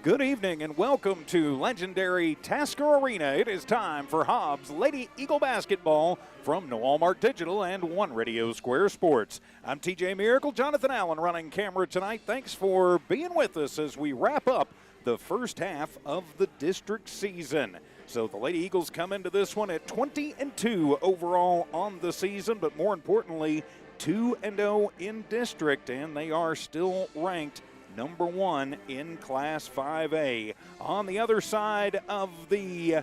Good evening and welcome to legendary Tasker Arena. It is time for Hobbs Lady Eagle Basketball from Walmart Digital and One Radio Square Sports. I'm TJ Miracle, Jonathan Allen running camera tonight. Thanks for being with us as we wrap up the first half of the district season. So the Lady Eagles come into this one at 20-2 overall on the season, but more importantly, 2-0 in district, and they are still ranked number 1 in Class 5A. On the other side of the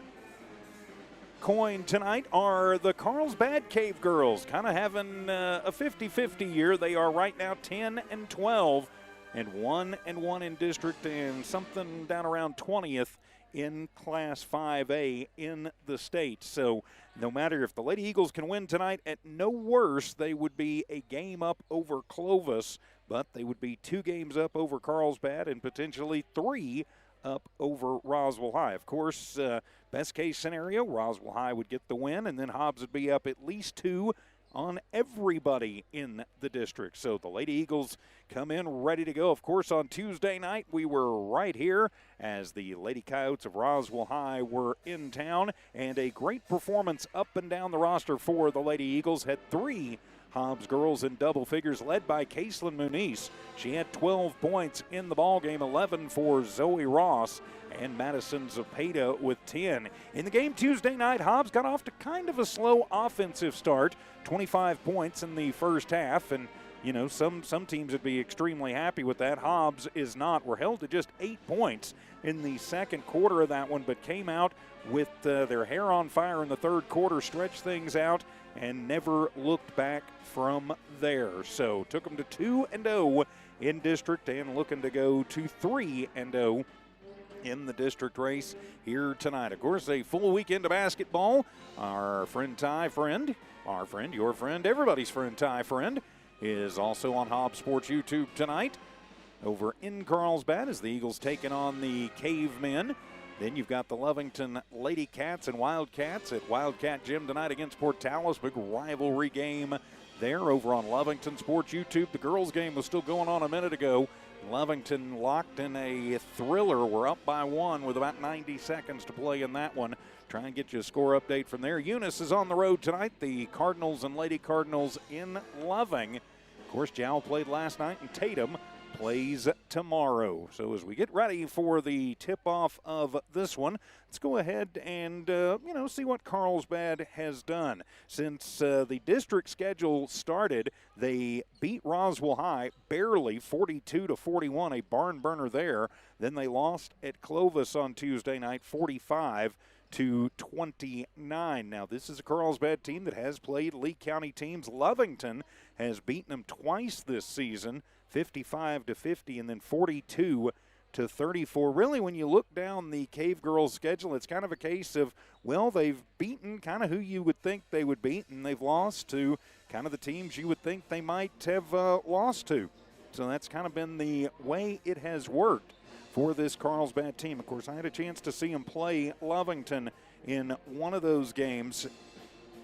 coin tonight are the Carlsbad Cavegirls, kind of having a 50-50 year. They are right now 10-12 and 1-1 in district and something down around 20th in Class 5A in the state. So no matter if the Lady Eagles can win tonight, at no worse, they would be a game up over Clovis, but they would be 2 games up over Carlsbad and potentially 3 up over Roswell High. Of course, best case scenario, Roswell High would get the win, and then Hobbs would be up at least 2 on everybody in the district. So the Lady Eagles come in ready to go. Of course, on Tuesday night, we were right here as the Lady Coyotes of Roswell High were in town, and a great performance up and down the roster for the Lady Eagles. Had 3 Hobbs girls in double figures, led by Caitlin Muniz. She had 12 points in the ballgame, 11 for Zoe Ross, and Madison Zapata with 10. In the game Tuesday night, Hobbs got off to kind of a slow offensive start, 25 points in the first half, and you know, some teams would be extremely happy with that. Hobbs is not. We're held to just 8 points in the second quarter of that one, but came out with their hair on fire in the third quarter, stretched things out, and never looked back from there. So took them to 2-0 in district and looking to go to 3-0 in the district race here tonight. Of course, a full weekend of basketball. Our friend Ty Friend, our friend, your friend, everybody's friend Ty Friend, is also on Hobbs Sports YouTube tonight over in Carlsbad as the Eagles taking on the Cavemen. Then you've got the Lovington Lady Cats and Wildcats at Wildcat Gym tonight against Portales. Big rivalry game there over on Lovington Sports YouTube. The girls' game was still going on a minute ago. Lovington locked in a thriller. We're up by 1 with about 90 seconds to play in that one. Try and get you a score update from there. Eunice is on the road tonight. The Cardinals and Lady Cardinals in Loving. Of course, Jowl played last night, and Tatum plays tomorrow. So as we get ready for the tip-off of this one, let's go ahead and, see what Carlsbad has done. Since the district schedule started, they beat Roswell High barely 42-41, a barn burner there. Then they lost at Clovis on Tuesday night 45-29. Now, this is a Carlsbad team that has played Lee County teams. Lovington has beaten them twice this season, 55-50 and then 42-34. Really, when you look down the Cavegirls schedule, it's kind of a case of, well, they've beaten kind of who you would think they would beat, and they've lost to kind of the teams you would think they might have lost to. So that's kind of been the way it has worked for this Carlsbad team. Of course, I had a chance to see them play Lovington in one of those games,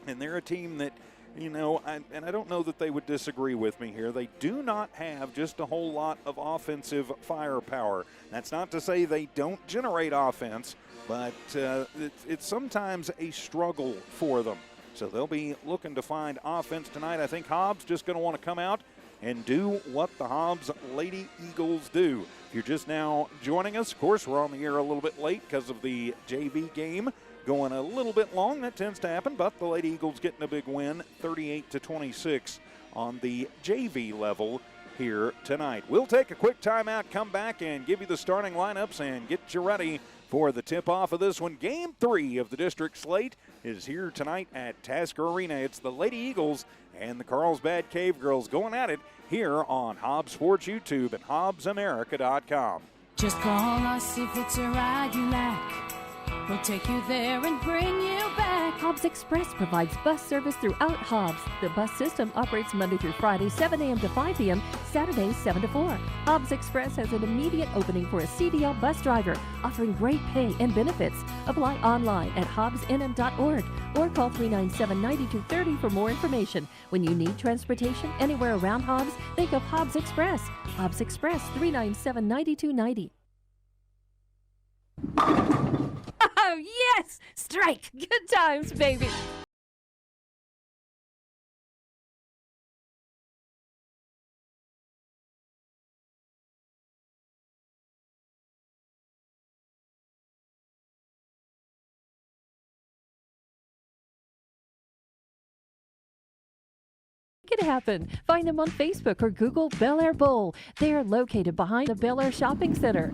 and they're a team that, I don't know that they would disagree with me here. They do not have just a whole lot of offensive firepower. That's not to say they don't generate offense, but it's sometimes a struggle for them. So they'll be looking to find offense tonight. I think Hobbs just going to want to come out and do what the Hobbs Lady Eagles do. If you're just now joining us, of course, we're on the air a little bit late because of the JV game going a little bit long. That tends to happen, but the Lady Eagles getting a big win, 38-26 on the JV level here tonight. We'll take a quick timeout, come back and give you the starting lineups and get you ready for the tip-off of this one. Game 3 of the district slate is here tonight at Tasker Arena. It's the Lady Eagles and the Carlsbad Cavegirls going at it here on Hobbs Sports YouTube and HobbsAmerica.com. Just call us if it's a ride you like. We'll take you there and bring you back. Hobbs Express provides bus service throughout Hobbs. The bus system operates Monday through Friday, 7 a.m. to 5 p.m., Saturdays, 7 to 4. Hobbs Express has an immediate opening for a CDL bus driver, offering great pay and benefits. Apply online at hobbsnm.org or call 397-9230 for more information. When you need transportation anywhere around Hobbs, think of Hobbs Express. Hobbs Express, 397-9290. Oh, yes! Strike! Good times, baby! Make it happen. Find them on Facebook or Google Bel Air Bowl. They are located behind the Bel Air Shopping Center.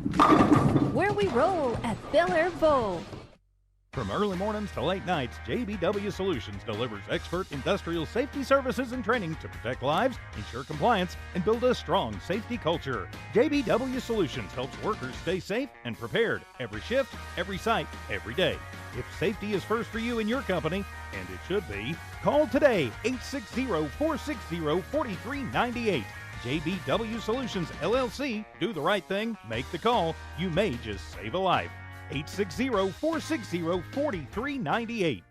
Where we roll at Bel Air Bowl. From early mornings to late nights, JBW Solutions delivers expert industrial safety services and training to protect lives, ensure compliance, and build a strong safety culture. JBW Solutions helps workers stay safe and prepared every shift, every site, every day. If safety is first for you and your company, and it should be, call today, 860-460-4398. JBW Solutions, LLC. Do the right thing. Make the call. You may just save a life. 860-460-4398.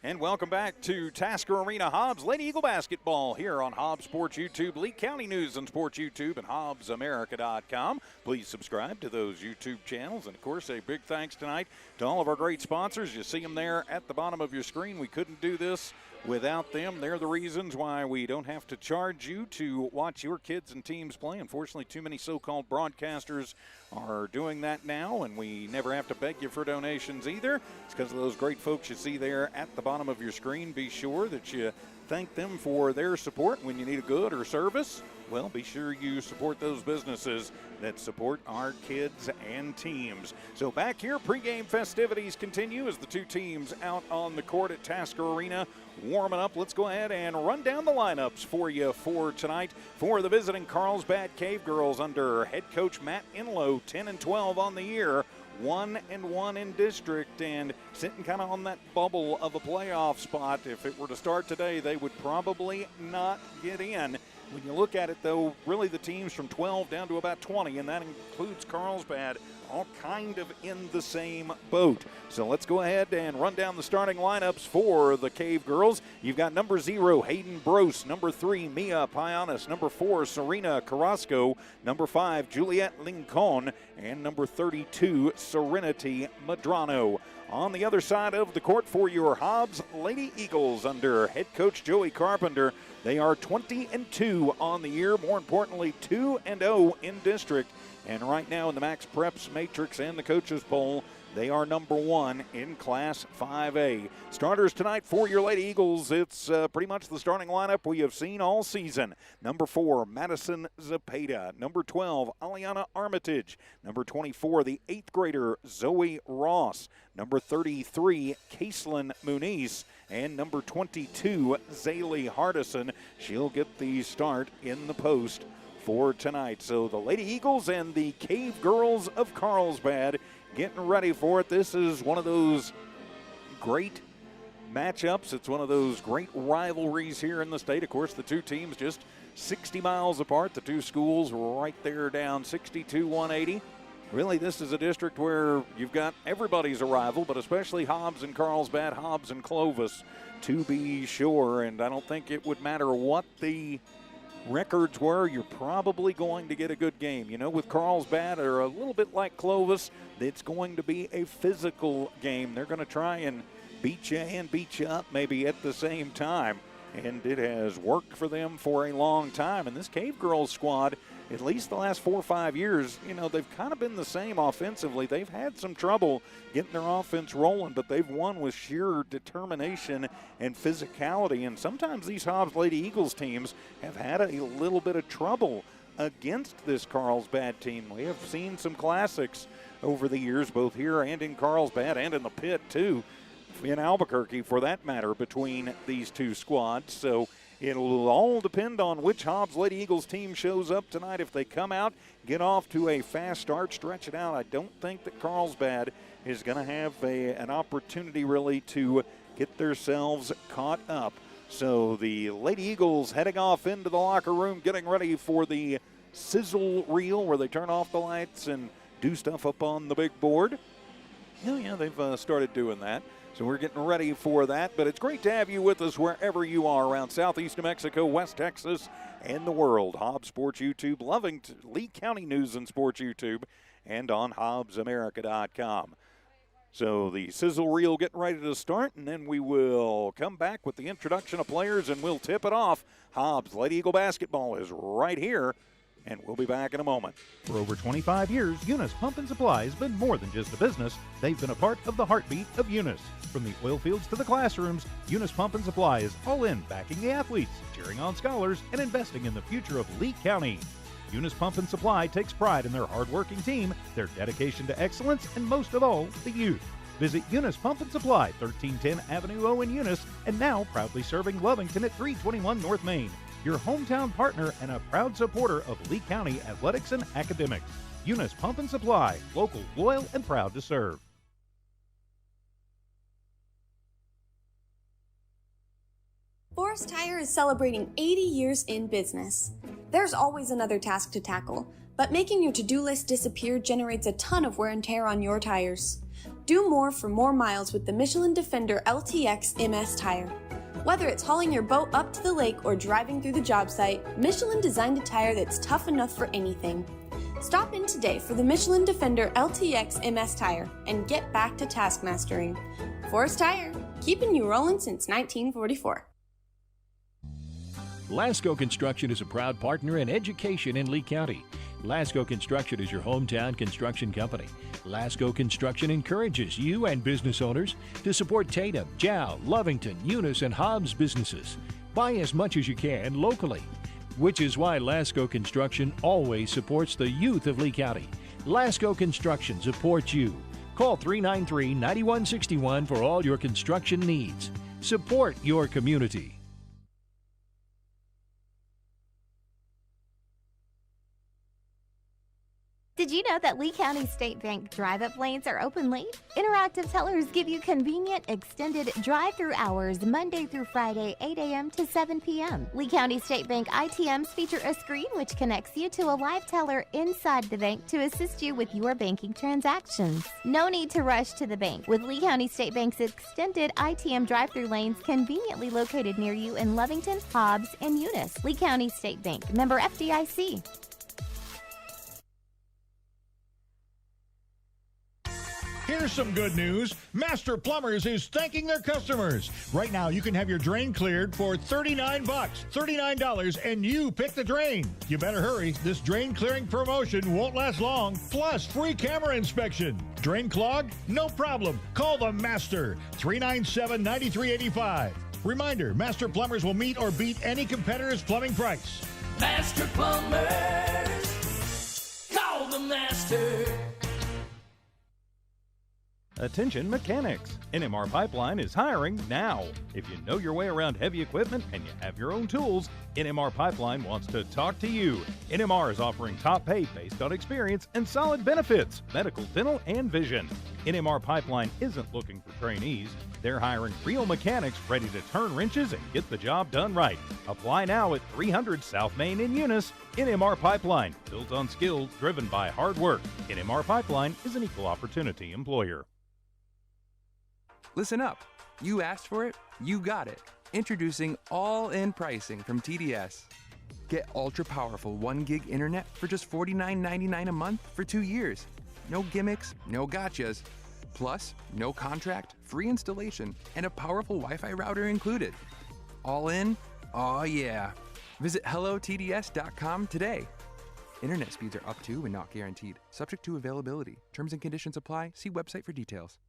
And welcome back to Tasker Arena Hobbs Lady Eagle Basketball here on Hobbs Sports YouTube, Lee County News on Sports YouTube, and HobbsAmerica.com. Please subscribe to those YouTube channels. And, of course, a big thanks tonight to all of our great sponsors. You see them there at the bottom of your screen. We couldn't do this without them. They're the reasons why we don't have to charge you to watch your kids and teams play. Unfortunately, too many so-called broadcasters are doing that now, and we never have to beg you for donations either. It's because of those great folks you see there at the bottom of your screen. Be sure that you thank them for their support when you need a good or service. Well, be sure you support those businesses that support our kids and teams. So back here, pregame festivities continue as the two teams out on the court at Tasker Arena warming up. Let's go ahead and run down the lineups for you for tonight. For the visiting Carlsbad Cavegirls under head coach Matt Inlow, 10-12 on the year. 1-1 in district, and sitting kind of on that bubble of a playoff spot. If it were to start today, they would probably not get in. When you look at it, though, really the teams from 12 down to about 20, and that includes Carlsbad, all kind of in the same boat. So let's go ahead and run down the starting lineups for the Cavegirls. You've got number 0, Hayden Brose, number 3, Mia Pianis, number 4, Serena Carrasco, number 5, Juliet Lincoln, and number 32, Serenity Madrano. On the other side of the court for your Hobbs Lady Eagles under head coach Joey Carpenter, they are 20-2 on the year. More importantly, 2-0 in district. And right now in the Max Preps Matrix and the coaches poll, they are number 1 in Class 5A. Starters tonight for your Lady Eagles, it's pretty much the starting lineup we have seen all season. Number 4, Madison Zepeda. Number 12, Aliana Armitage. Number 24, the 8th grader, Zoe Ross. Number 33, Caselyn Muniz. And number 22, Zaylee Hardison. She'll get the start in the post for tonight. So the Lady Eagles and the Cavegirls of Carlsbad getting ready for it. This is one of those great matchups. It's one of those great rivalries here in the state. Of course, the two teams just 60 miles apart. The two schools right there down 62-180. Really, this is a district where you've got everybody's a rival, but especially Hobbs and Carlsbad, Hobbs and Clovis, to be sure. And I don't think it would matter what the records were, you're probably going to get a good game. You know, with Carlsbad, or a little bit like Clovis, it's going to be a physical game. They're going to try and beat you and beat you up maybe at the same time. And it has worked for them for a long time. And this Cavegirls squad, at least the last 4 or 5 years, you know, they've kind of been the same offensively. They've had some trouble getting their offense rolling, but they've won with sheer determination and physicality. And sometimes these Hobbs Lady Eagles teams have had a little bit of trouble against this Carlsbad team. We have seen some classics over the years, both here and in Carlsbad and in the pit, too, in Albuquerque, for that matter, between these two squads. So it'll all depend on which Hobbs Lady Eagles team shows up tonight. If they come out, get off to a fast start, stretch it out, I don't think that Carlsbad is going to have an opportunity really to get themselves caught up. So the Lady Eagles heading off into the locker room, getting ready for the sizzle reel where they turn off the lights and do stuff up on the big board. Yeah, they've started doing that. So we're getting ready for that, but it's great to have you with us wherever you are around Southeast New Mexico, West Texas, and the world. Hobbs Sports YouTube, loving Lee County News and Sports YouTube, and on HobbsAmerica.com. So the sizzle reel getting ready to start, and then we will come back with the introduction of players, and we'll tip it off. Hobbs Lady Eagle basketball is right here, and we'll be back in a moment. For over 25 years, Eunice Pump and Supply has been more than just a business. They've been a part of the heartbeat of Eunice. From the oil fields to the classrooms, Eunice Pump and Supply is all in backing the athletes, cheering on scholars, and investing in the future of Lee County. Eunice Pump and Supply takes pride in their hard-working team, their dedication to excellence, and most of all, the youth. Visit Eunice Pump and Supply, 1310 Avenue O in Eunice, and now proudly serving Lovington at 321 North Main. Your hometown partner and a proud supporter of Lee County athletics and academics. Eunice Pump and Supply, local, loyal, and proud to serve. Forest Tire is celebrating 80 years in business. There's always another task to tackle, but making your to-do list disappear generates a ton of wear and tear on your tires. Do more for more miles with the Michelin Defender LTX MS tire. Whether it's hauling your boat up to the lake or driving through the job site, Michelin designed a tire that's tough enough for anything. Stop in today for the Michelin Defender LTX MS tire and get back to task mastering. Forest Tire, keeping you rolling since 1944. Lasco Construction is a proud partner in education in Lee County. Lasco Construction is your hometown construction company. Lasco Construction encourages you and business owners to support Tatum, Jow, Lovington, Eunice, and Hobbs businesses. Buy as much as you can locally, which is why Lasco Construction always supports the youth of Lee County. Lasco Construction supports you. Call 393-9161 for all your construction needs. Support your community. Did you know that Lee County State Bank drive-up lanes are open late? Interactive tellers give you convenient, extended drive-through hours Monday through Friday, 8 a.m. to 7 p.m. Lee County State Bank ITMs feature a screen which connects you to a live teller inside the bank to assist you with your banking transactions. No need to rush to the bank, with Lee County State Bank's extended ITM drive-through lanes conveniently located near you in Lovington, Hobbs, and Eunice. Lee County State Bank, member FDIC. Here's some good news. Master Plumbers is thanking their customers. Right now, you can have your drain cleared for $39, $39, and you pick the drain. You better hurry. This drain clearing promotion won't last long. Plus, free camera inspection. Drain clogged? No problem. Call the Master, 397-9385. Reminder, Master Plumbers will meet or beat any competitor's plumbing price. Master Plumbers, call the Master. Attention mechanics! NMR Pipeline is hiring now. If you know your way around heavy equipment and you have your own tools, NMR Pipeline wants to talk to you. NMR is offering top pay based on experience and solid benefits, medical, dental, and vision. NMR Pipeline isn't looking for trainees. They're hiring real mechanics ready to turn wrenches and get the job done right. Apply now at 300 South Main in Eunice. NMR Pipeline, built on skills driven by hard work. NMR Pipeline is an equal opportunity employer. Listen up. You asked for it, you got it. Introducing all-in pricing from TDS. Get ultra-powerful 1 gig internet for just $49.99 a month for 2 years. No gimmicks, no gotchas. Plus, no contract, free installation, and a powerful Wi-Fi router included. All in? Oh yeah. Visit hellotds.com today. Internet speeds are up to and not guaranteed. Subject to availability. Terms and conditions apply. See website for details.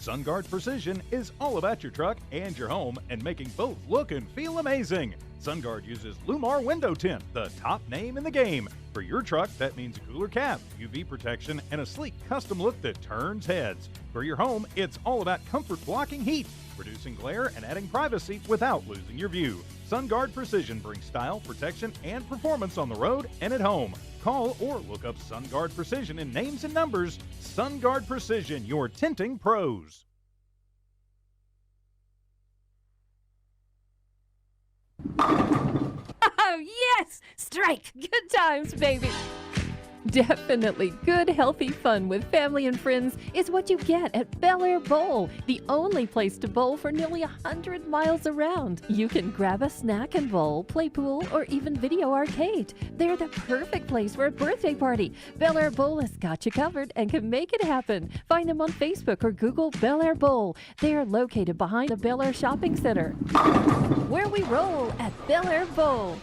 SunGuard Precision is all about your truck and your home and making both look and feel amazing. SunGuard uses Lumar Window Tint, the top name in the game. For your truck, that means a cooler cap, UV protection, and a sleek custom look that turns heads. For your home, it's all about comfort blocking heat, reducing glare, and adding privacy without losing your view. SunGuard Precision brings style, protection, and performance on the road and at home. Call or look up SunGuard Precision in names and numbers. SunGuard Precision, your tinting pros. Oh, yes! Strike! Good times, baby! Definitely good, healthy fun with family and friends is what you get at Bel Air Bowl, the only place to bowl for nearly 100 miles around. You can grab a snack and bowl, play pool, or even video arcade. They're the perfect place for a birthday party. Bel Air Bowl has got you covered and can make it happen. Find them on Facebook or Google Bel Air Bowl. They are located behind the Bel Air Shopping Center. Where we roll at Bel Air Bowl.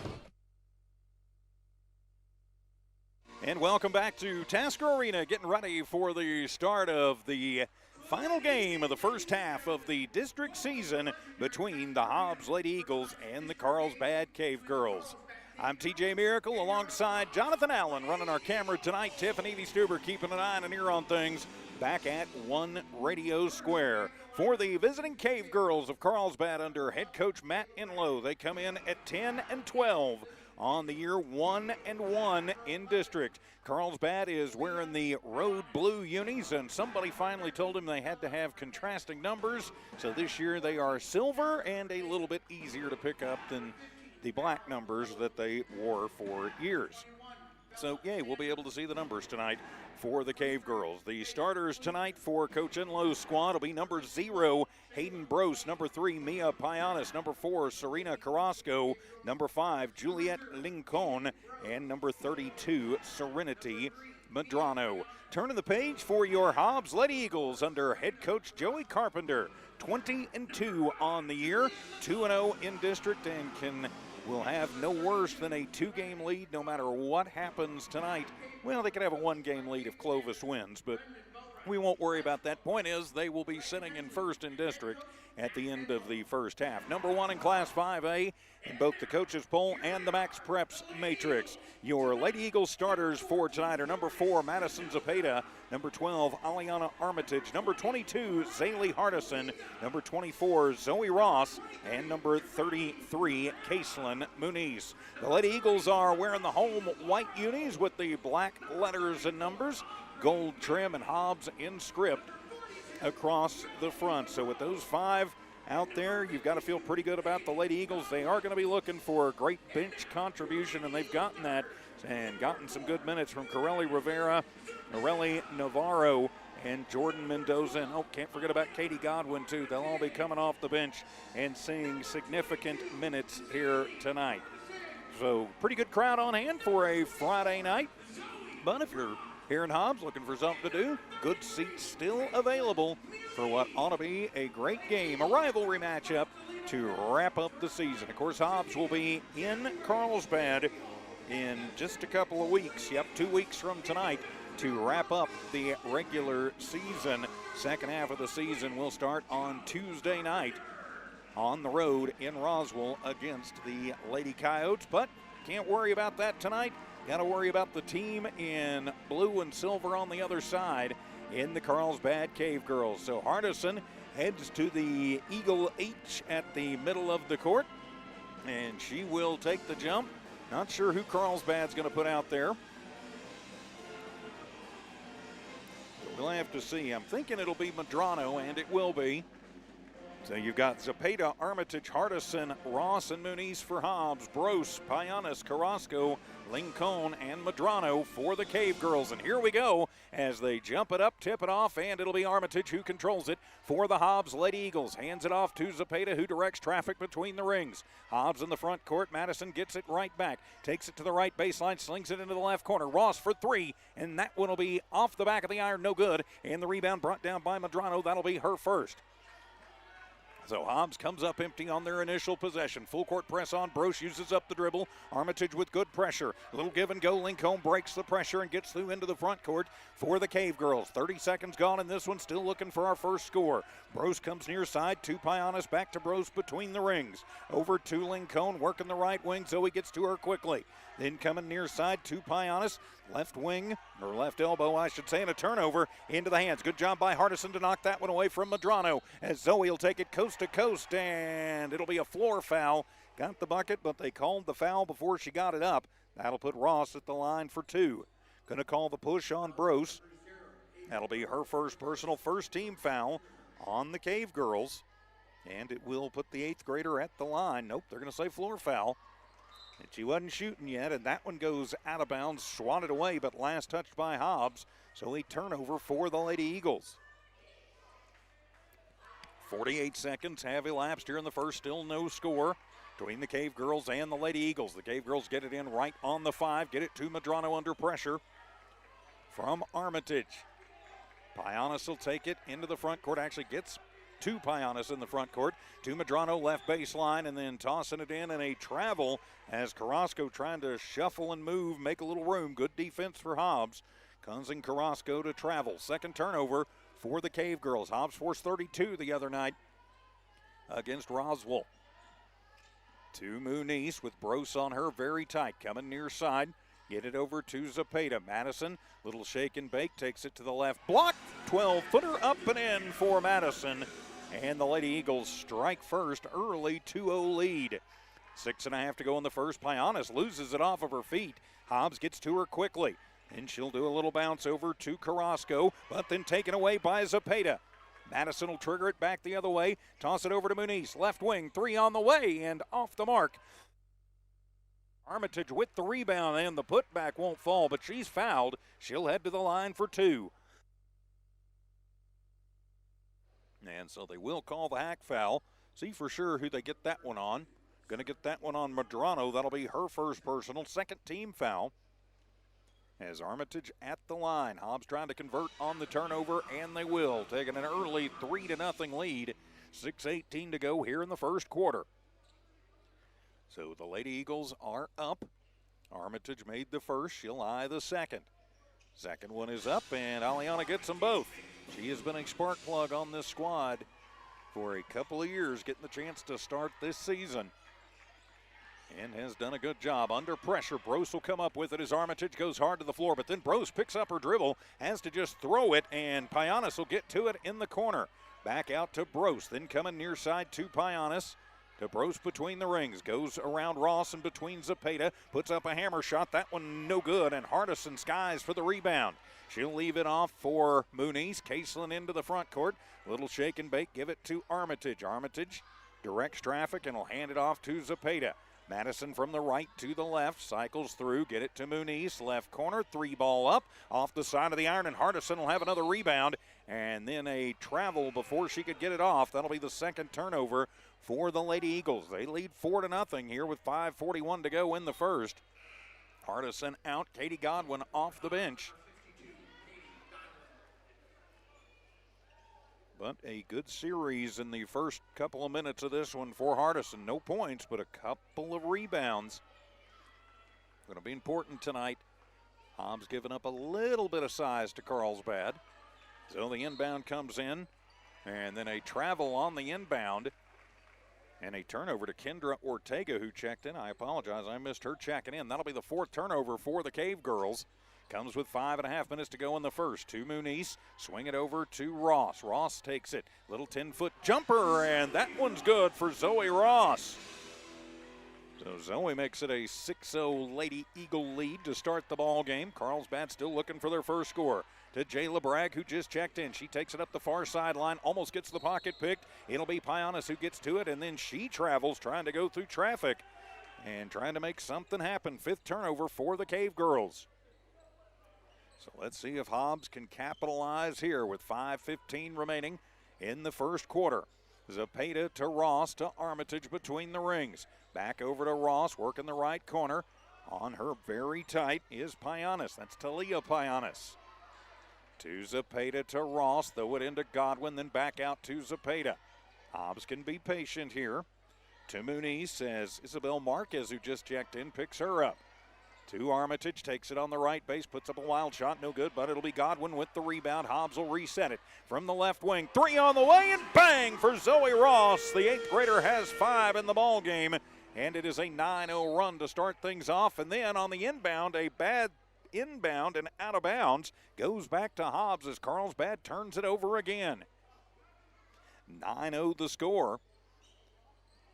And welcome back to Tasker Arena, getting ready for the start of the final game of the first half of the district season between the Hobbs Lady Eagles and the Carlsbad Cavegirls. I'm TJ Miracle alongside Jonathan Allen running our camera tonight. Tiff and Evie Stuber keeping an eye and an ear on things back at One Radio Square. For the visiting Cavegirls of Carlsbad under head coach Matt Enlow, they come in at 10-12. On the year, 1-1 in district. Carlsbad is wearing the road blue unis, and somebody finally told him they had to have contrasting numbers. So this year they are silver and a little bit easier to pick up than the black numbers that they wore for years. So, yay, we'll be able to see the numbers tonight for the Cavegirls. The starters tonight for Coach Enlow's squad will be number 0, Hayden Brose, number 3, Mia Pianis, number 4, Serena Carrasco, number 5, Juliet Lincoln, and number 32, Serenity Medrano. Turning the page for your Hobbs Lady Eagles under head coach Joey Carpenter. 20-2 on the year, 2-0 in district, and will have no worse than a 2-game lead no matter what happens tonight. Well, they could have a 1-game lead if Clovis wins, but we won't worry about that. Point is, they will be sitting in first in district at the end of the first half. Number 1 in Class 5A in both the coaches poll and the Max Preps matrix. Your Lady Eagles starters for tonight are number 4, Madison Zapata, number 12, Aliana Armitage, number 22, Zaylee Hardison, number 24, Zoe Ross, and number 33, Caselyn Muniz. The Lady Eagles are wearing the home white unis with the black letters and numbers, gold trim and Hobbs in script across the front. So with those 5 out there, you've got to feel pretty good about the Lady Eagles. They are going to be looking for a great bench contribution, and they've gotten that and gotten some good minutes from Corelli Rivera, Norelli Navarro, and Jordan Mendoza. And can't forget about Katie Godwin, too. They'll all be coming off the bench and seeing significant minutes here tonight. So pretty good crowd on hand for a Friday night. But if you're here in Hobbs looking for something to do, good seats still available for what ought to be a great game, a rivalry matchup to wrap up the season. Of course, Hobbs will be in Carlsbad in just a couple of weeks. 2 weeks from tonight to wrap up the regular season. Second half of the season will start on Tuesday night on the road in Roswell against the Lady Coyotes, but can't worry about that tonight. Got to worry about the team in blue and silver on the other side in the Carlsbad Cavegirls. So Hardison heads to the Eagle H at the middle of the court, and she will take the jump. Not sure who Carlsbad's going to put out there. We'll have to see. I'm thinking it'll be Medrano, and it will be. So you've got Zapata, Armitage, Hardison, Ross, and Muniz for Hobbs, Brose, Pianis, Carrasco, Lincoln, and Medrano for the Cavegirls. And here we go as they jump it up, tip it off, and it'll be Armitage who controls it for the Hobbs Lady Eagles. Hands it off to Zapata, who directs traffic between the rings. Hobbs in the front court. Madison gets it right back. Takes it to the right baseline, slings it into the left corner. Ross for 3, and that one will be off the back of the iron, no good. And the rebound brought down by Medrano. That'll be her first. So Hobbs comes up empty on their initial possession. Full court press on. Brose uses up the dribble. Armitage with good pressure. A little give and go. Lincoln breaks the pressure and gets through into the front court for the Cavegirls. 30 seconds gone in this one. Still looking for our first score. Brose comes near side to Pianis. Back to Brose between the rings. Over to Lincoln. Working the right wing. Zoe gets to her quickly. Then coming near side to Pianis. Left wing, or left elbow, I should say, and a turnover into the hands. Good job by Hardison to knock that one away from Medrano as Zoe will take it coast to coast, and it'll be a floor foul. Got the bucket, but they called the foul before she got it up. That'll put Ross at the line for 2. Gonna call the push on Brose. That'll be her first personal first-team foul on the Cavegirls, and it will put the 8th grader at the line. Nope, they're gonna say floor foul. And she wasn't shooting yet, and that one goes out of bounds, swatted away, but last touched by Hobbs. So a turnover for the Lady Eagles. 48 seconds have elapsed here in the first, still no score between the Cavegirls and the Lady Eagles. The Cavegirls get it in right on the 5, get it to Medrano under pressure from Armitage. Pianis will take it into the front court, actually gets to Pianis in the front court, to Medrano left baseline, and then tossing it in a travel as Carrasco trying to shuffle and move, make a little room. Good defense for Hobbs. Causing Carrasco to travel. Second turnover for the Cavegirls. Hobbs forced 32 the other night against Roswell. To Muniz with Brose on her, very tight, coming near side. Get it over to Zepeda. Madison, little shake and bake, takes it to the left block. 12-footer up and in for Madison. And the Lady Eagles strike first, early 2-0 lead. 6.5 to go in the first. Pianis loses it off of her feet. Hobbs gets to her quickly. And she'll do a little bounce over to Carrasco, but then taken away by Zepeda. Madison will trigger it back the other way. Toss it over to Muniz. Left wing, 3 on the way and off the mark. Armitage with the rebound, and the putback won't fall, but she's fouled. She'll head to the line for 2. And so they will call the hack foul. See for sure who they get that one on. Going to get that one on Medrano. That'll be her first personal, second team foul. As Armitage at the line. Hobbs trying to convert on the turnover, and they will. Taking an early 3-0 lead. 6:18 to go here in the first quarter. So the Lady Eagles are up. Armitage made the first. She'll eye the second. Second one is up, and Aliana gets them both. She has been a spark plug on this squad for a couple of years, getting the chance to start this season. And has done a good job. Under pressure, Brose will come up with it as Armitage goes hard to the floor, but then Brose picks up her dribble, has to just throw it, and Pianis will get to it in the corner. Back out to Brose, then coming near side to Pianis. To Brose between the rings, goes around Ross and between Zepeda, puts up a hammer shot, that one no good, and Hardison skies for the rebound. She'll leave it off for Muniz, Caselin into the front court. Little shake and bake, give it to Armitage. Armitage directs traffic and will hand it off to Zepeda. Madison from the right to the left, cycles through, get it to Muniz, left corner, 3-ball up, off the side of the iron, and Hardison will have another rebound, and then a travel before she could get it off. That'll be the second turnover for the Lady Eagles. They lead 4-0 here with 5:41 to go in the first. Hardison out, Katie Godwin off the bench. But a good series in the first couple of minutes of this one for Hardison. No points, but a couple of rebounds. Going to be important tonight. Hobbs giving up a little bit of size to Carlsbad. So the inbound comes in, and then a travel on the inbound. And a turnover to Kendra Ortega, who checked in. I apologize, I missed her checking in. That'll be the fourth turnover for the Cavegirls. Comes with 5.5 minutes to go in the first. To Muniz, swing it over to Ross. Ross takes it, little 10-foot jumper, and that one's good for Zoe Ross. So Zoe makes it a 6-0 Lady Eagle lead to start the ball game. Carlsbad still looking for their first score. To Jayla Bragg, who just checked in. She takes it up the far sideline, almost gets the pocket picked. It'll be Pianis who gets to it, and then she travels, trying to go through traffic and trying to make something happen. Fifth turnover for the Cavegirls. So let's see if Hobbs can capitalize here with 5:15 remaining in the first quarter. Zepeda to Ross to Armitage between the rings. Back over to Ross, working the right corner. On her very tight is Pianis. That's Talia Pianis. To Zepeda to Ross, throw it into Godwin, then back out to Zepeda. Hobbs can be patient here. To Muniz, as Isabel Marquez, who just checked in, picks her up. To Armitage, takes it on the right base, puts up a wild shot, no good, but it'll be Godwin with the rebound. Hobbs will reset it from the left wing. 3 on the way, and bang for Zoe Ross. The 8th grader has 5 in the ball game, and it is a 9-0 run to start things off. And then on the inbound, a bad inbound and out of bounds, goes back to Hobbs as Carlsbad turns it over again. 9-0 the score.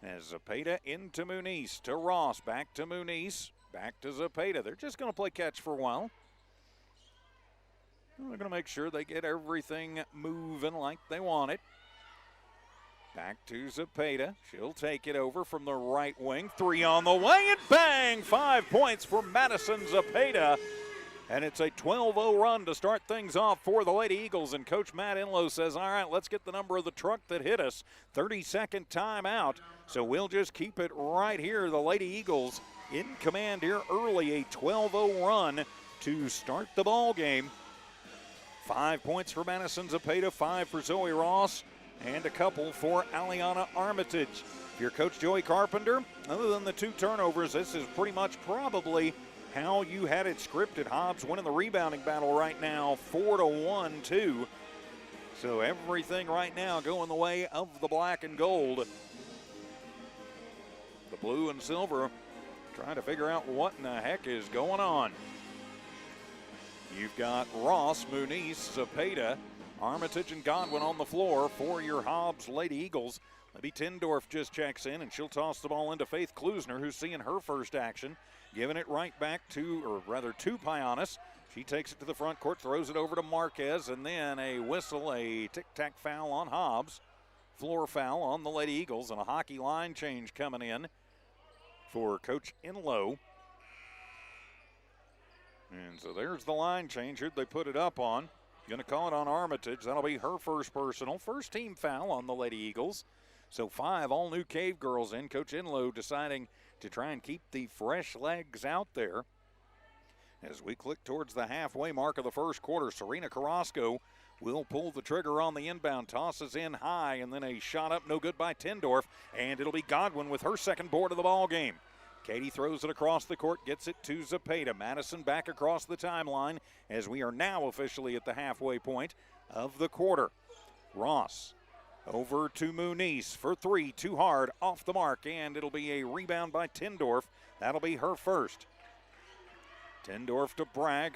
As Zepeda into Muniz, to Ross, back to Muniz. Back to Zepeda. They're just going to play catch for a while. They're going to make sure they get everything moving like they want it. Back to Zepeda. She'll take it over from the right wing. 3 on the way, and bang! 5 points for Madison Zepeda. And it's a 12-0 run to start things off for the Lady Eagles. And Coach Matt Enlow says, all right, let's get the number of the truck that hit us. 30-second timeout. So we'll just keep it right here. The Lady Eagles in command here early. A 12-0 run to start the ball game. 5 points for Madison Zepeda, 5 for Zoe Ross, and a couple for Aliana Armitage. If you're Coach Joey Carpenter, other than the 2 turnovers, this is pretty much probably how you had it scripted. Hobbs winning the rebounding battle right now, 4-1, too. So everything right now going the way of the black and gold. The blue and silver trying to figure out what in the heck is going on. You've got Ross, Muniz, Zepeda, Armitage, and Godwin on the floor for your Hobbs Lady Eagles. Maybe Tindorf just checks in, and she'll toss the ball into Faith Klusner, who's seeing her first action. Giving it right back to Payanis. She takes it to the front court, throws it over to Marquez, and then a whistle, a tic-tac foul on Hobbs. Floor foul on the Lady Eagles, and a hockey line change coming in for Coach Enlow. And so there's the line change. Who'd they put it up on? Going to call it on Armitage. That'll be her first personal. First team foul on the Lady Eagles. So 5 all-new Cave Girls in. Coach Enlow deciding to try and keep the fresh legs out there. As we click towards the halfway mark of the first quarter, Serena Carrasco will pull the trigger on the inbound. Tosses in high, and then a shot up, no good by Tindorf. And it'll be Godwin with her second board of the ball game. Katie throws it across the court, gets it to Zepeda. Madison back across the timeline as we are now officially at the halfway point of the quarter. Ross over to Muniz for 3, too hard, off the mark, and it'll be a rebound by Tindorf. That'll be her first. Tindorf to Bragg,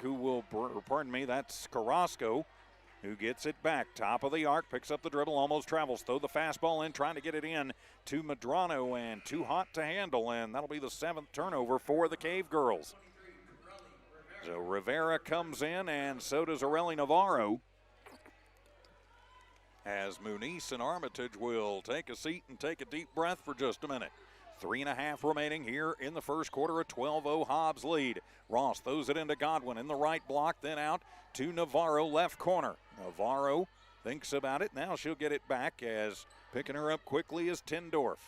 that's Carrasco, who gets it back. Top of the arc, picks up the dribble, almost travels, throw the fastball in, trying to get it in to Medrano, and too hot to handle, and that'll be the 7th turnover for the Cave Girls. So Rivera comes in, and so does Areli Navarro. As Muniz and Armitage will take a seat and take a deep breath for just a minute. 3.5 remaining here in the first quarter, a 12-0 Hobbs lead. Ross throws it into Godwin in the right block, then out to Navarro, left corner. Navarro thinks about it. Now she'll get it back as picking her up quickly is Tindorf.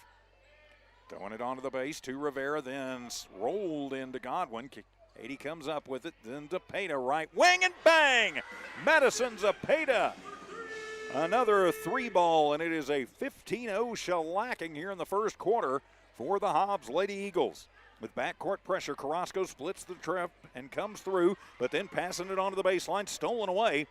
Throwing it onto the base to Rivera, then rolled into Godwin. Katie comes up with it, then Zepeda right wing, and bang! Madison Zepeda. Another 3-ball, and it is a 15-0 shellacking here in the first quarter for the Hobbs Lady Eagles. With backcourt pressure, Carrasco splits the trip and comes through, but then passing it onto the baseline, stolen away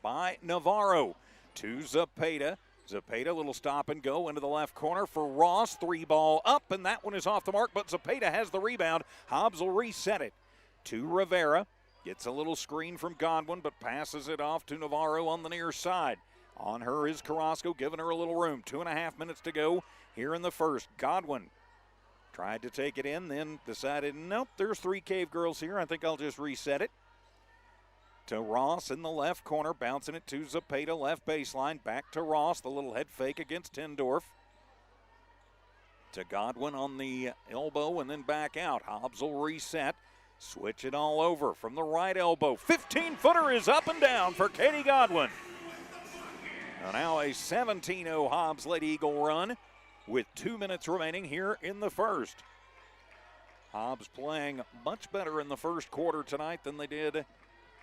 by Navarro to Zepeda. Zepeda, little stop and go into the left corner for Ross. 3-ball up, and that one is off the mark, but Zepeda has the rebound. Hobbs will reset it to Rivera. Gets a little screen from Godwin, but passes it off to Navarro on the near side. On her is Carrasco, giving her a little room. 2.5 minutes to go here in the first. Godwin tried to take it in, then decided, nope, there's 3 Cave Girls here. I think I'll just reset it. To Ross in the left corner, bouncing it to Zepeda, left baseline. Back to Ross, the little head fake against Tindorf. To Godwin on the elbow and then back out. Hobbs will reset. Switch it all over from the right elbow. 15-footer is up and down for Katie Godwin. Now a 17-0 Hobbs Lady Eagle run with 2 minutes remaining here in the first. Hobbs playing much better in the first quarter tonight than they did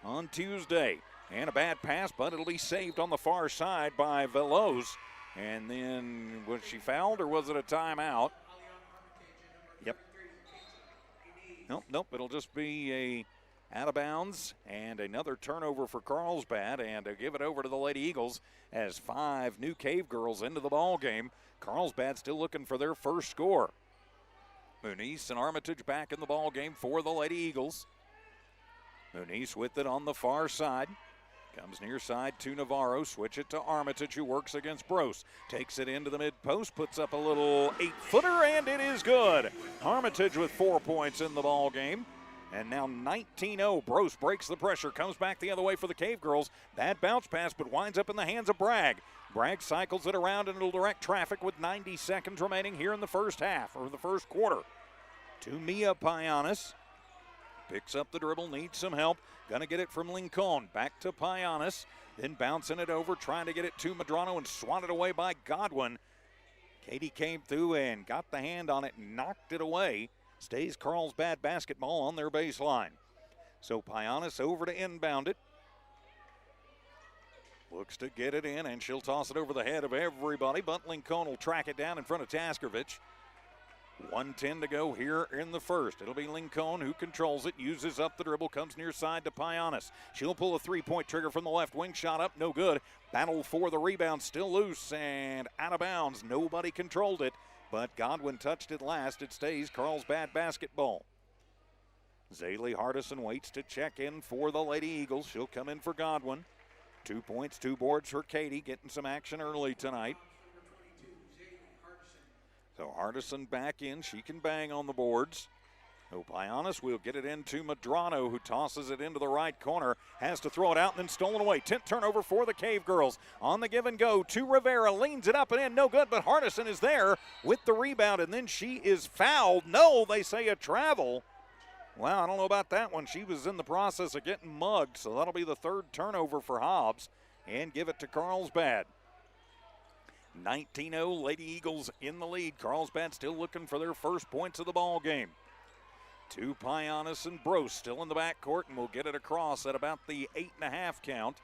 on Tuesday. And a bad pass, but it'll be saved on the far side by Veloz. And then, was she fouled or was it a timeout? Yep. Nope, it'll just be a out of bounds and another turnover for Carlsbad, and to give it over to the Lady Eagles as 5 new Cave Girls into the ball game. Carlsbad still looking for their first score. Muniz and Armitage back in the ball game for the Lady Eagles. Muniz with it on the far side. Comes near side to Navarro. Switch it to Armitage, who works against Brose. Takes it into the mid-post, puts up a little 8-footer, and it is good. Armitage with 4 points in the ball game. And now 19-0. Brose breaks the pressure, comes back the other way for the Cavegirls. Bad bounce pass, but winds up in the hands of Bragg. Bragg cycles it around and it'll direct traffic with 90 seconds remaining here in the first half, or the first quarter. To Mia Payanis. Picks up the dribble, needs some help. Gonna get it from Lincoln. Back to Payanis. Then bouncing it over, trying to get it to Medrano and swatted away by Godwin. Katie came through and got the hand on it, knocked it away. Stays Carlsbad basketball on their baseline. So Payanis over to inbound it. Looks to get it in, and she'll toss it over the head of everybody, but Lincoln will track it down in front of Taskovich. 1:10 to go here in the first. It'll be Lincoln who controls it, uses up the dribble, comes near side to Payanis. She'll pull a three-point trigger from the left wing, shot up, no good. Battle for the rebound, still loose and out of bounds. Nobody controlled it, but Godwin touched it last. It stays Carlsbad basketball. Zaylee Hardison waits to check in for the Lady Eagles. She'll come in for Godwin. 2 points, 2 boards for Katie, getting some action early tonight. So Hardison back in. She can bang on the boards. Payanis will get it into Medrano, who tosses it into the right corner. Has to throw it out and then stolen away. 10th turnover for the Cavegirls. On the give and go to Rivera. Leans it up and in. No good, but Hardison is there with the rebound, and then she is fouled. No, they say a travel. Well, I don't know about that one. She was in the process of getting mugged, so that'll be the 3rd turnover for Hobbs, and give it to Carlsbad. 19-0, Lady Eagles in the lead. Carlsbad still looking for their first points of the ball game. To Payanis and Brose still in the backcourt, and we'll get it across at about the 8.5 count.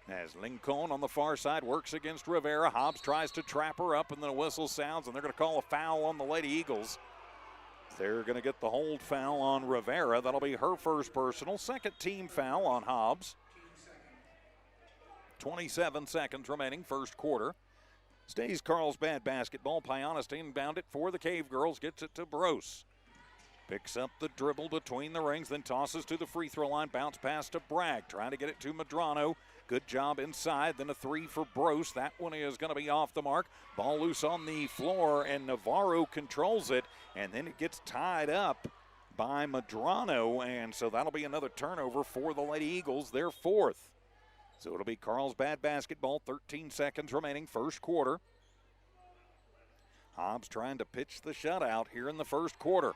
As Lincoln on the far side works against Rivera. Hobbs tries to trap her up, and then a whistle sounds, and they're going to call a foul on the Lady Eagles. They're going to get the hold foul on Rivera. That'll be her first personal. 2nd team foul on Hobbs. 27 seconds remaining, first quarter. Stays Carlsbad basketball. Payanis inbound it for the Cavegirls. Gets it to Brose. Picks up the dribble between the rings, then tosses to the free throw line. Bounce pass to Bragg. Trying to get it to Medrano. Good job inside. Then a 3 for Brose. That one is going to be off the mark. Ball loose on the floor, and Navarro controls it. And then it gets tied up by Medrano. And so that'll be another turnover for the Lady Eagles, their 4th. So it'll be Carlsbad basketball, 13 seconds remaining, first quarter. Hobbs trying to pitch the shutout here in the first quarter.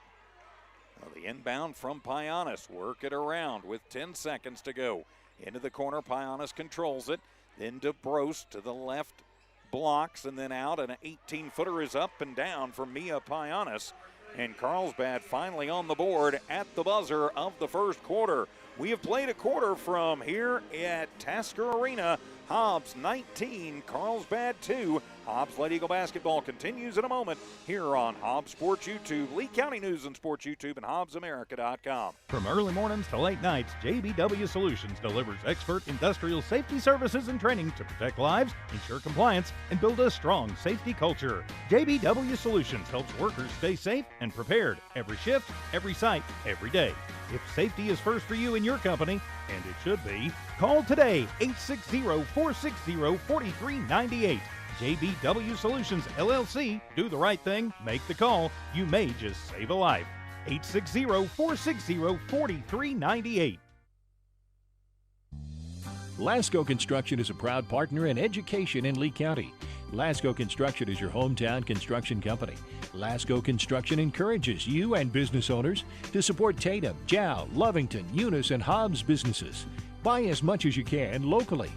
Well, the inbound from Payanis, work it around with 10 seconds to go. Into the corner, Payanis controls it. Then to Brose to the left, blocks, and then out, and an 18-footer is up and down for Mia Payanis. And Carlsbad finally on the board at the buzzer of the first quarter. We have played a quarter from here at Tasker Arena. Hobbs 19, Carlsbad 2. Hobbs Lady Eagle basketball continues in a moment here on Hobbs Sports YouTube, Lee County News and Sports YouTube, and HobbsAmerica.com. From early mornings to late nights, JBW Solutions delivers expert industrial safety services and training to protect lives, ensure compliance, and build a strong safety culture. JBW Solutions helps workers stay safe and prepared every shift, every site, every day. If safety is first for you and your company, and it should be, call today, 860-460-4398. JBW Solutions, LLC. Do the right thing. Make the call. You may just save a life. 860-460-4398. Lasco Construction is a proud partner in education in Lee County. Lasco Construction is your hometown construction company. Lasco Construction encourages you and business owners to support Tatum, Jow, Lovington, Eunice, and Hobbs businesses. Buy as much as you can locally,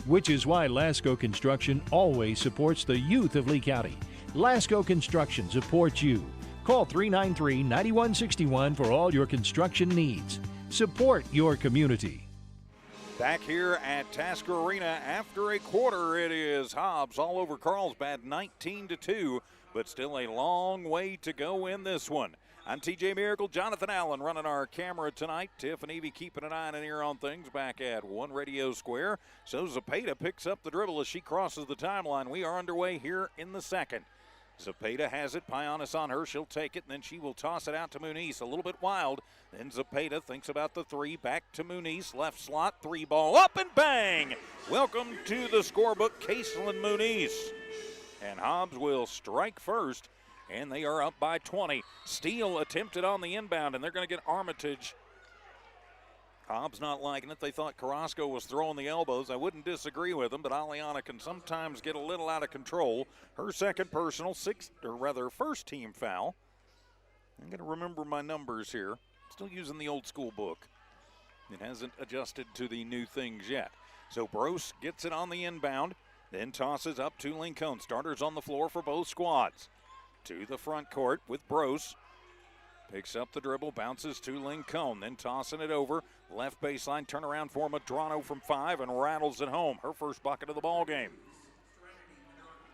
which is why Lasco Construction always supports the youth of Lee County. Lasco Construction supports you. Call 393-9161 for all your construction needs. Support your community. Back here at Tasker Arena after a quarter, it is Hobbs all over Carlsbad, 19-2, but still a long way to go in this one. I'm TJ Miracle, Jonathan Allen running our camera tonight. Tiff and Evie keeping an eye and an ear on things back at One Radio Square. So Zepeda picks up the dribble as she crosses the timeline. We are underway here in the second. Zepeda has it, Payanis on her, she'll take it, and then she will toss it out to Muniz, a little bit wild. Then Zepeda thinks about the 3, back to Muniz, left slot, 3 ball, up and bang! Welcome to the scorebook, Caselyn Muniz. And Hobbs will strike first. and they are up by 20. Steele attempted on the inbound, and they're going to get Armitage. Hobbs not liking it. They thought Carrasco was throwing the elbows. I wouldn't disagree with them, but Aliana can sometimes get a little out of control. Her second personal, first team foul. I'm going to remember my numbers here. Still using the old school book. It hasn't adjusted to the new things yet. So Brose gets it on the inbound, then tosses up to Lincoln. Starters on the floor for both squads. To the front court with Brose. Picks up the dribble, bounces to Lincoln, then tossing it over. Left baseline, turnaround for Madrano from 5 and rattles it home. Her first bucket of the ball game.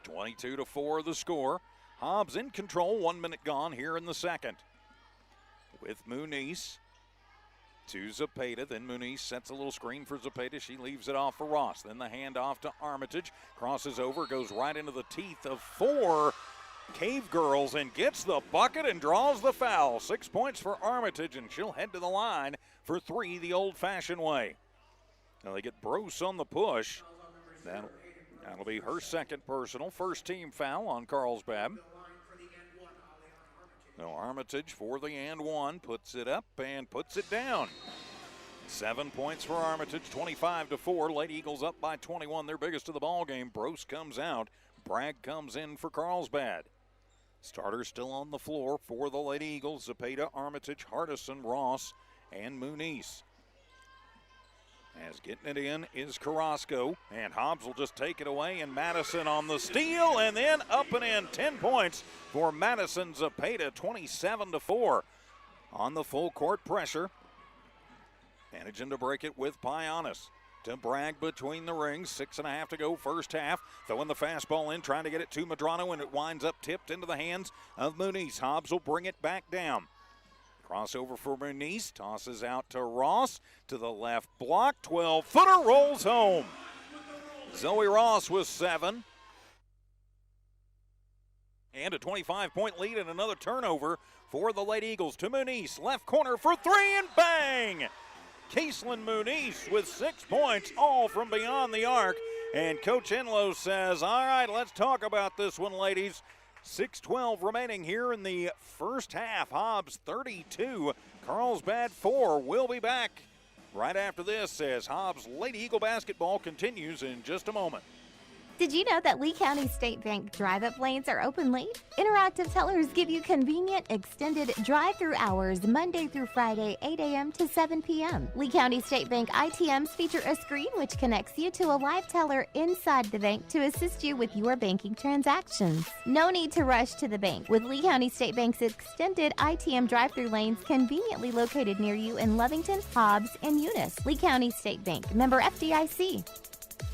22-4 the score. Hobbs in control, 1 minute gone here in the second. With Muniz to Zepeda, then Muniz sets a little screen for Zepeda. She leaves it off for Ross. Then the handoff to Armitage. Crosses over, goes right into the teeth of 4 Cavegirls and gets the bucket and draws the foul. 6 points for Armitage, and she'll head to the line for 3 the old-fashioned way. Now they get Brose on the push. That'll be her second personal. First team foul on Carlsbad. No, Armitage for the and one, puts it up and puts it down. 7 points for Armitage, 25-4. Lady Eagles up by 21, their biggest of the ball game. Brose comes out. Bragg comes in for Carlsbad. Starters still on the floor for the Lady Eagles. Zepeda, Armitage, Hardison, Ross, and Muniz. As getting it in is Carrasco, and Hobbs will just take it away, and Madison on the steal, and then up and in. 10 points for Madison Zepeda, 27-4 on the full court pressure. Managing to break it with Pionis. To Bragg between the rings, 6.5 to go first half. Throwing the fastball in, trying to get it to Madrano, and it winds up tipped into the hands of Muniz. Hobbs will bring it back down. Crossover for Muniz, tosses out to Ross, to the left block, 12-footer, rolls home. Zoe Ross with 7. And a 25-point lead and another turnover for the Lady Eagles. To Muniz, left corner for 3, and bang! Caselin Muniz with 6 points, all from beyond the arc. And Coach Enlow says, all right, let's talk about this one, ladies. 6:12 remaining here in the first half. Hobbs 32, Carlsbad 4. We'll be back right after this as Hobbs Lady Eagle basketball continues in just a moment. Did you know that Lee County State Bank drive-up lanes are open late? Interactive tellers give you convenient, extended drive-through hours Monday through Friday, 8 a.m. to 7 p.m. Lee County State Bank ITMs feature a screen which connects you to a live teller inside the bank to assist you with your banking transactions. No need to rush to the bank with Lee County State Bank's extended ITM drive-through lanes conveniently located near you in Lovington, Hobbs, and Eunice. Lee County State Bank, member FDIC.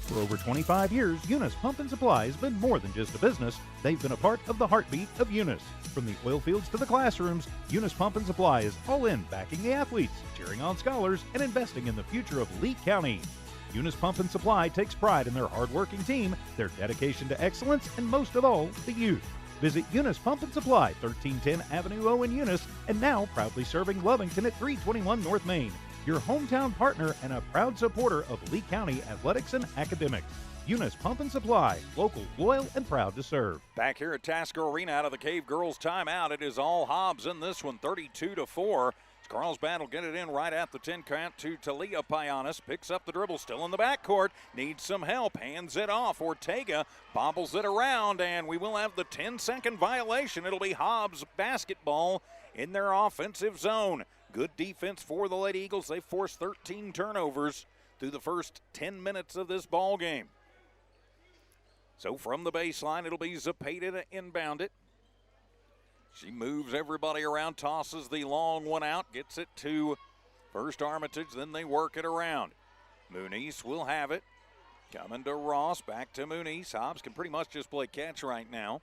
For over 25 years, Eunice Pump and Supply has been more than just a business. They've been a part of the heartbeat of Eunice. From the oil fields to the classrooms, Eunice Pump and Supply is all in backing the athletes, cheering on scholars, and investing in the future of Lee County. Eunice Pump and Supply takes pride in their hardworking team, their dedication to excellence, and most of all, the youth. Visit Eunice Pump and Supply, 1310 Avenue O in Eunice, and now proudly serving Lovington at 321 North Main. Your hometown partner and a proud supporter of Lee County athletics and academics. Eunice Pump and Supply, local, loyal, and proud to serve. Back here at Tasker Arena out of the Cavegirls timeout. It is all Hobbs in this one, 32-4. Carlsbad will get it in right at the 10 count to Talia Pionis. Picks up the dribble, still in the backcourt. Needs some help, hands it off. Ortega bobbles it around, and we will have the 10-second violation. It'll be Hobbs basketball in their offensive zone. Good defense for the Lady Eagles. They forced 13 turnovers through the first 10 minutes of this ball game. So from the baseline, it'll be Zepeda to inbound it. She moves everybody around, tosses the long one out, gets it to first Armitage, then they work it around. Muniz will have it. Coming to Ross, back to Muniz. Hobbs can pretty much just play catch right now.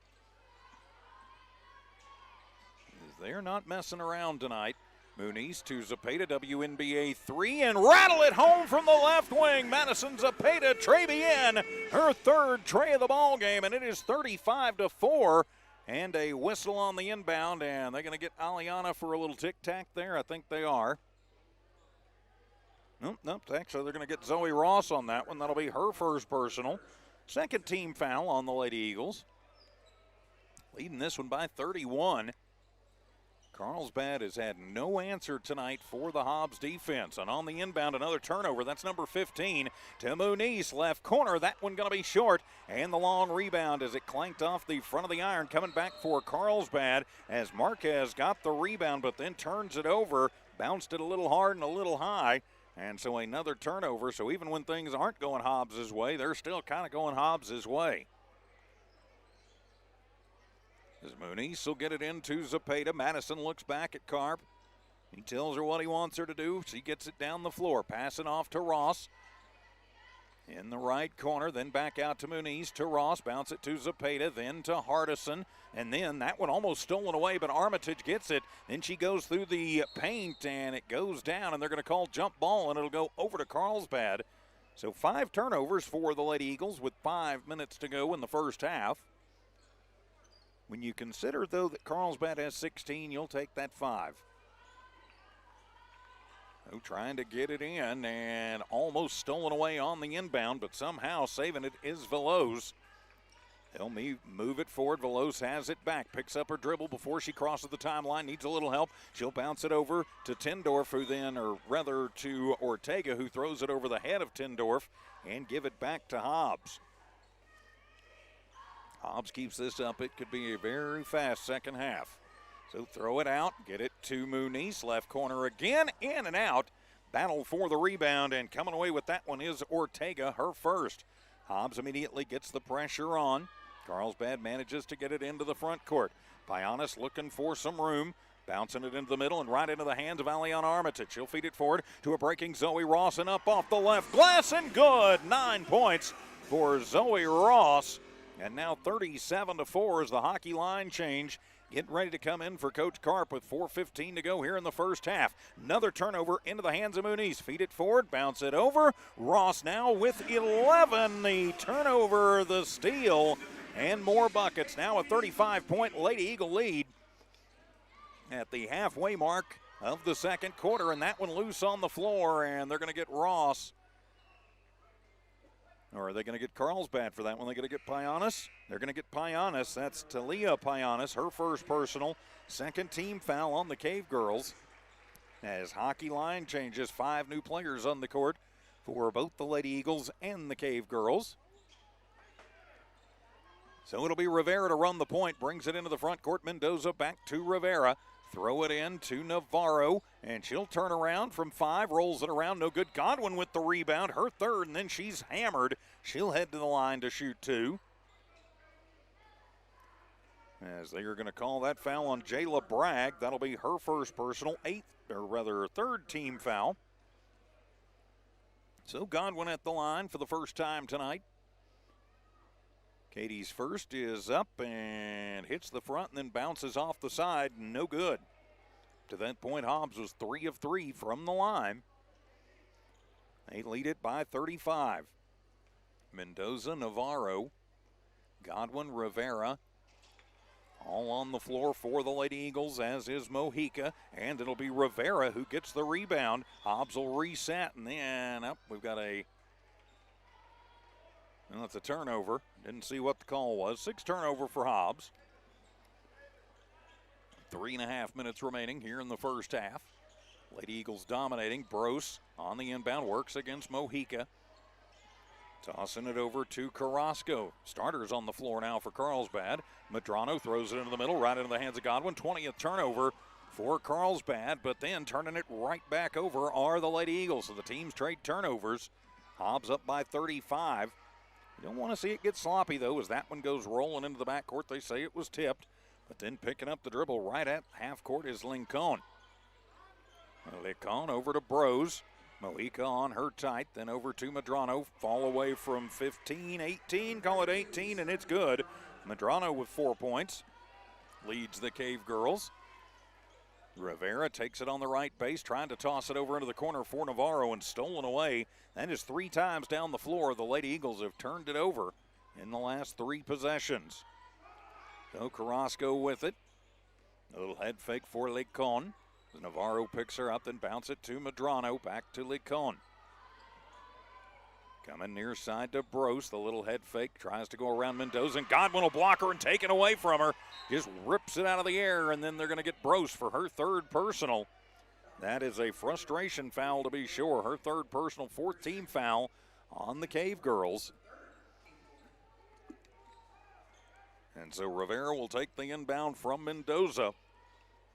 They're not messing around tonight. Muniz to Zepeda, WNBA 3, and rattle it home from the left wing. Madison Zepeda, Trebian, her third tray of the ball game, and it is 35-4. And a whistle on the inbound, and they're going to get Aliana for a little tic-tac there. I think they are. Nope, actually they're going to get Zoe Ross on that one. That'll be her first personal. Second team foul on the Lady Eagles. leading this one by 31. Carlsbad has had no answer tonight for the Hobbs defense. And on the inbound, another turnover. That's number 15 to Muniz, left corner. That one going to be short. And the long rebound as it clanked off the front of the iron. Coming back for Carlsbad as Marquez got the rebound, but then turns it over. Bounced it a little hard and a little high. And so another turnover. So even when things aren't going Hobbs' way, they're still kind of going Hobbs' way. As Muniz will get it into Zepeda. Madison looks back at Carp. He tells her what he wants her to do. She gets it down the floor. Passing off to Ross. In the right corner, then back out to Muniz, to Ross. Bounce it to Zepeda, then to Hardison. And then that one almost stolen away, but Armitage gets it. Then she goes through the paint, and it goes down, and they're going to call jump ball, and it'll go over to Carlsbad. So 5 turnovers for the Lady Eagles with 5 minutes to go in the first half. When you consider, though, that Carlsbad has 16, you'll take that 5. Oh, trying to get it in and almost stolen away on the inbound, but somehow saving it is Veloz. They'll move it forward. Veloz has it back. Picks up her dribble before she crosses the timeline. Needs a little help. She'll bounce it over to Tindorf, who then, or rather to Ortega, who throws it over the head of Tindorf and give it back to Hobbs. Hobbs keeps this up. It could be a very fast second half. So throw it out, get it to Muniz, left corner again, in and out. Battle for the rebound, and coming away with that one is Ortega, her first. Hobbs immediately gets the pressure on. Carlsbad manages to get it into the front court. Pianis looking for some room, bouncing it into the middle and right into the hands of Aliana Armitage. She'll feed it forward to a breaking Zoe Ross, and up off the left glass, and good. 9 points for Zoe Ross. And now 37-4 is the hockey line change. Getting ready to come in for Coach Carp with 4:15 to go here in the first half. Another turnover into the hands of Muniz. Feed it forward, bounce it over. Ross now with 11. The turnover, the steal, and more buckets. Now a 35-point Lady Eagle lead at the halfway mark of the second quarter. And that one loose on the floor, and they're going to get Ross. Or are they going to get Carlsbad for that one? They're going to get Pianis. They're going to get Pianis. That's Talia Pianis, her first personal. Second team foul on the Cavegirls. As hockey line changes, 5 new players on the court for both the Lady Eagles and the Cavegirls. So it'll be Rivera to run the point. Brings it into the front court. Mendoza back to Rivera. Throw it in to Navarro, and she'll turn around from 5, rolls it around, no good. Godwin with the rebound, her third, and then she's hammered. She'll head to the line to shoot 2. As they are going to call that foul on Jayla Bragg. That'll be her first personal, third team foul. So Godwin at the line for the first time tonight. Katie's first is up and hits the front and then bounces off the side. No good. To that point, Hobbs was 3 of 3 from the line. They lead it by 35. Mendoza, Navarro, Godwin, Rivera, all on the floor for the Lady Eagles, as is Mojica. And it'll be Rivera who gets the rebound. Hobbs will reset, and then we've got well, it's a turnover. Didn't see what the call was. 6 turnover for Hobbs. 3.5 minutes remaining here in the first half. Lady Eagles dominating. Brose on the inbound, works against Mojica. Tossing it over to Carrasco. Starters on the floor now for Carlsbad. Medrano throws it into the middle, right into the hands of Godwin. 20th turnover for Carlsbad, but then turning it right back over are the Lady Eagles. So the teams trade turnovers. Hobbs up by 35. You don't want to see it get sloppy, though, as that one goes rolling into the backcourt. They say it was tipped, but then picking up the dribble right at half court is Lincoln. Lincoln over to Brose. Mojica on her tight, then over to Medrano. Fall away from 15, 18, call it 18, and it's good. Medrano with 4 points leads the Cavegirls. Rivera takes it on the right base, trying to toss it over into the corner for Navarro, and stolen away. That is 3 times down the floor. The Lady Eagles have turned it over in the last 3 possessions. So Carrasco with it. A little head fake for Lincoln. Navarro picks her up, then bounce it to Medrano, back to Lincoln. Coming near side to Brose. The little head fake tries to go around Mendoza, and Godwin will block her and take it away from her. Just rips it out of the air, and then they're going to get Brose for her third personal. That is a frustration foul to be sure. Her third personal, fourth team foul on the Cave Girls. And so Rivera will take the inbound from Mendoza.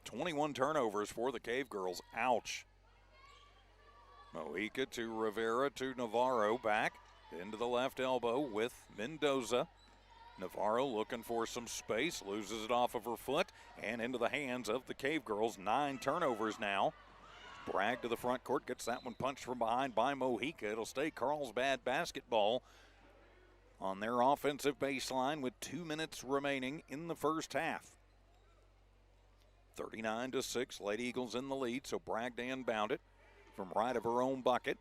21 turnovers for the Cave Girls. Ouch. Mojica to Rivera to Navarro, back into the left elbow with Mendoza. Navarro looking for some space, loses it off of her foot and into the hands of the Cave Girls. 9 turnovers now. Bragg to the front court, gets that one punched from behind by Mojica. It'll stay Carlsbad basketball on their offensive baseline with 2 minutes remaining in the first half. 39-6, Lady Eagles in the lead, so Bragg to inbound it from right of her own bucket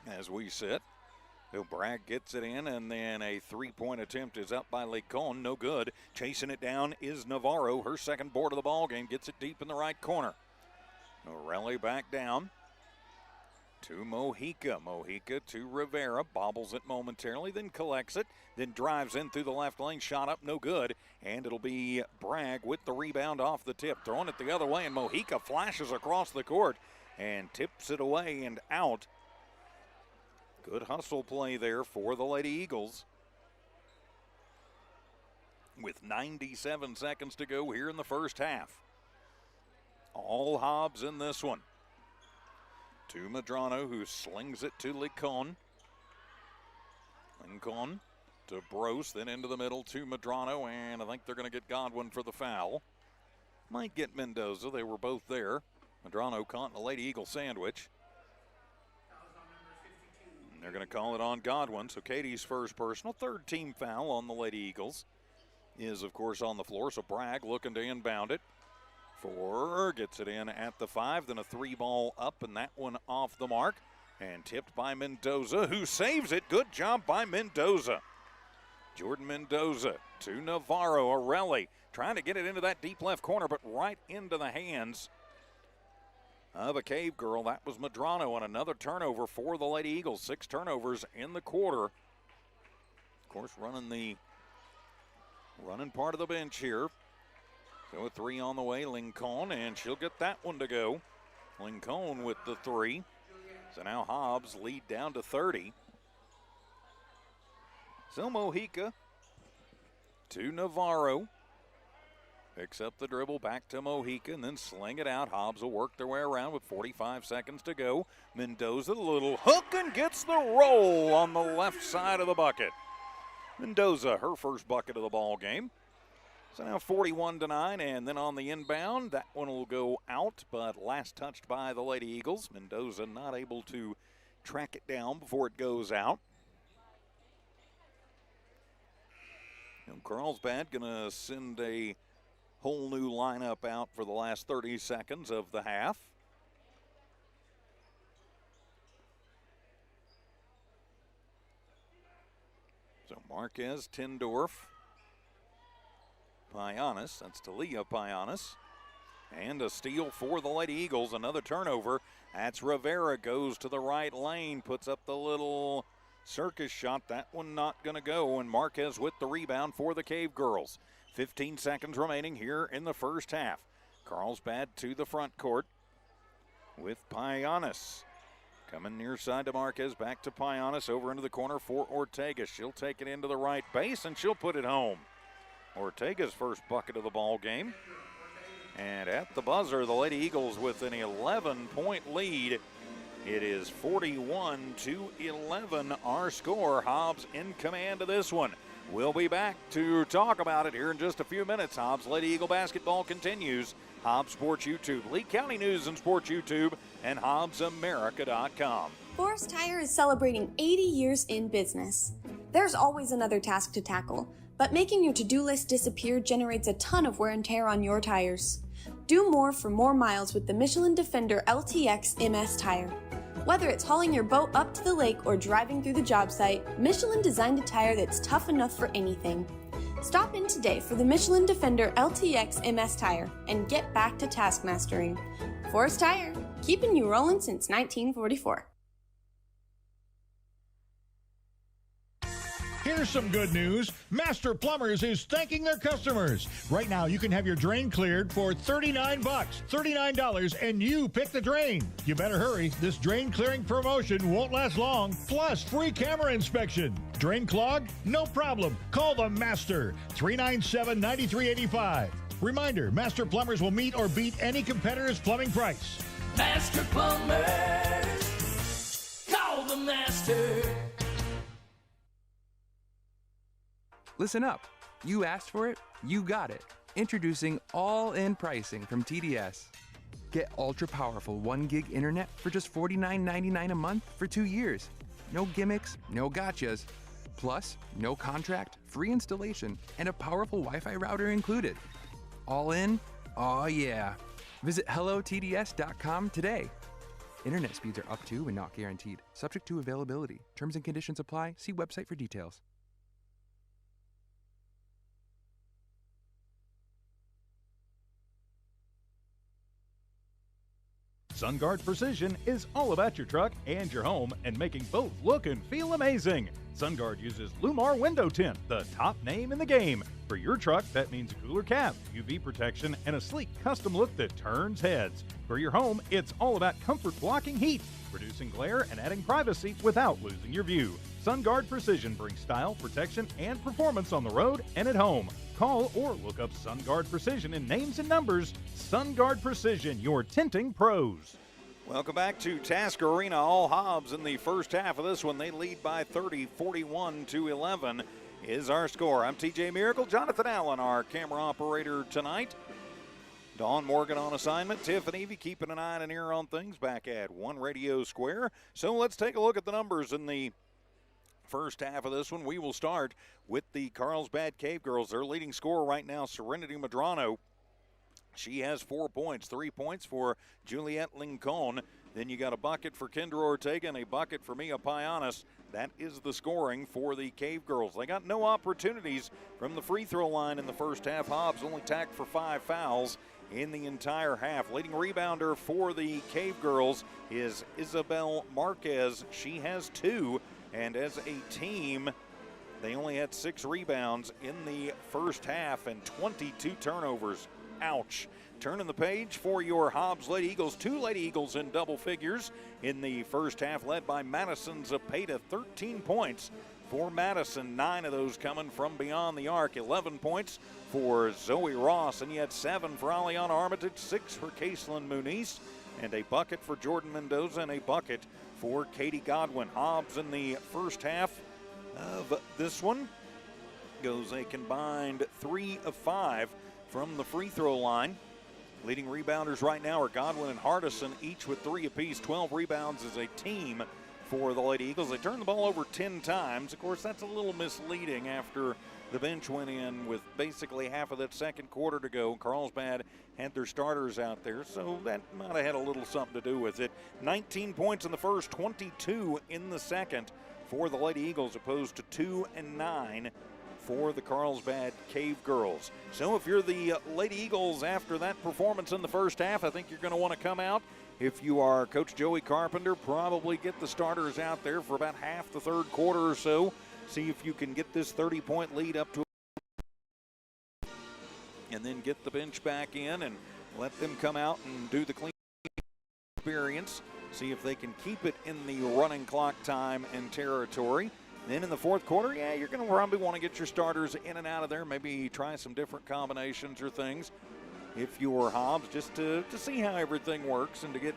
as we sit. So Bragg gets it in, and then a three-point attempt is up by Lecon. No good. Chasing it down is Navarro. Her second board of the ball game. Gets it deep in the right corner. Norelli back down to Mojica. Mojica to Rivera. Bobbles it momentarily, then collects it, then drives in through the left lane. Shot up, no good. And it'll be Bragg with the rebound off the tip. Throwing it the other way, and Mojica flashes across the court and tips it away and out. Good hustle play there for the Lady Eagles. With 97 seconds to go here in the first half. All Hobbs in this one. To Medrano, who slings it to Lecon. Lecon to Brose, then into the middle to Medrano, and I think they're going to get Godwin for the foul. Might get Mendoza, they were both there. Medrano caught in a Lady Eagle sandwich. And they're going to call it on Godwin, so Katie's first personal. Third team foul on the Lady Eagles is, of course, on the floor, so Bragg looking to inbound it. Gets it in at the 5, then a 3-ball up, and that one off the mark. And tipped by Mendoza, who saves it. Good job by Mendoza. Jordan Mendoza to Navarro. Arelli trying to get it into that deep left corner, but right into the hands of a Cave Girl. That was Medrano, and another turnover for the Lady Eagles. 6 turnovers in the quarter. Of course, running part of the bench here. So a 3 on the way, Lincoln, and she'll get that one to go. Lincoln with the 3. So now Hobbs lead down to 30. So Mojica to Navarro. Picks up the dribble, back to Mojica, and then sling it out. Hobbs will work their way around with 45 seconds to go. Mendoza, the little hook, and gets the roll on the left side of the bucket. Mendoza, her first bucket of the ball game. So now 41-9, and then on the inbound, that one will go out, but last touched by the Lady Eagles. Mendoza not able to track it down before it goes out. And Carlsbad gonna send a whole new lineup out for the last 30 seconds of the half. So Marquez, Tindorf, Payanis, that's Talia Payanis. And a steal for the Lady Eagles, another turnover. That's Rivera, goes to the right lane, puts up the little circus shot. That one not gonna go, and Marquez with the rebound for the Cave Girls. 15 seconds remaining here in the first half. Carlsbad to the front court with Payanis. Coming near side to Marquez, back to Payanis, over into the corner for Ortega. She'll take it into the right base, and she'll put it home. Ortega's first bucket of the ball game. And at the buzzer, the Lady Eagles with an 11-point lead. It is 41-11 our score. Hobbs in command of this one. We'll be back to talk about it here in just a few minutes. Hobbs Lady Eagle basketball continues. Hobbs Sports YouTube, Lee County News and Sports YouTube, and HobbsAmerica.com. Forest Tire is celebrating 80 years in business. There's always another task to tackle, but making your to-do list disappear generates a ton of wear and tear on your tires. Do more for more miles with the Michelin Defender LTX MS tire. Whether it's hauling your boat up to the lake or driving through the job site, Michelin designed a tire that's tough enough for anything. Stop in today for the Michelin Defender LTX MS tire and get back to task mastering. Forest Tire, keeping you rolling since 1944. Here's some good news. Master Plumbers is thanking their customers. Right now, you can have your drain cleared for $39. $39, and you pick the drain. You better hurry. This drain clearing promotion won't last long. Plus, free camera inspection. Drain clogged? No problem. Call the Master. 397-9385. Reminder, Master Plumbers will meet or beat any competitor's plumbing price. Master Plumbers. Call the Master. Listen up. You asked for it, you got it. Introducing all-in pricing from TDS. Get ultra-powerful 1 gig internet for just $49.99 a month for 2 years. No gimmicks, no gotchas. Plus, no contract, free installation, and a powerful Wi-Fi router included. All in? Oh yeah. Visit hellotds.com today. Internet speeds are up to and not guaranteed. Subject to availability. Terms and conditions apply. See website for details. SunGuard Precision is all about your truck and your home and making both look and feel amazing. SunGuard uses Lumar Window Tint, the top name in the game. For your truck, that means a cooler cap, UV protection, and a sleek custom look that turns heads. For your home, it's all about comfort blocking heat, reducing glare, and adding privacy without losing your view. SunGuard Precision brings style, protection, and performance on the road and at home. Call or look up SunGuard Precision in names and numbers. SunGuard Precision, your tinting pros. Welcome back to Tasker Arena. All Hobbs in the first half of this one. They lead by 30, 41-11 is our score. I'm TJ Miracle. Jonathan Allen, our camera operator tonight. Dawn Morgan on assignment. Tiff and Evie keeping an eye and an ear on things back at One Radio Square. So let's take a look at the numbers in the first half of this one. We will start with the Carlsbad Cavegirls. Their leading scorer right now, Serenity Madrano. She has 4 points, 3 points for Juliette Lincoln. Then you got a bucket for Kendra Ortega and a bucket for Mia Pianis. That is the scoring for the Cavegirls. They got no opportunities from the free throw line in the first half. Hobbs only tacked for 5 fouls in the entire half. Leading rebounder for the Cavegirls is Isabel Marquez. She has 2. And as a team, they only had 6 rebounds in the first half and 22 turnovers. Ouch. Turning the page for your Hobbs Lady Eagles. 2 Lady Eagles in double figures in the first half, led by Madison Zapata. 13 points for Madison. 9 of those coming from beyond the arc. 11 points for Zoe Ross. And you had 7 for Aliana Armitage, 6 for Caselyn Muniz, and a bucket for Jordan Mendoza, and a bucket for Katie Godwin. Hobbs in the first half of this one goes a combined 3 of 5 from the free throw line. Leading rebounders right now are Godwin and Hardison, each with 3 apiece. 12 rebounds as a team for the Lady Eagles. They turned the ball over 10 times. Of course, that's a little misleading after the bench went in with basically half of that second quarter to go. Carlsbad had their starters out there, so that might have had a little something to do with it. 19 points in the first, 22 in the second for the Lady Eagles, opposed to 2 and 9 for the Carlsbad Cavegirls. So if you're the Lady Eagles after that performance in the first half, I think you're going to want to come out. If you are Coach Joey Carpenter, probably get the starters out there for about half the third quarter or so. See if you can get this 30-point lead up to, and then get the bench back in and let them come out and do the clean experience. See if they can keep it in the running clock time and territory. Then in the fourth quarter, yeah, you're going to probably want to get your starters in and out of there. Maybe try some different combinations or things if you were Hobbs, just to see how everything works and to get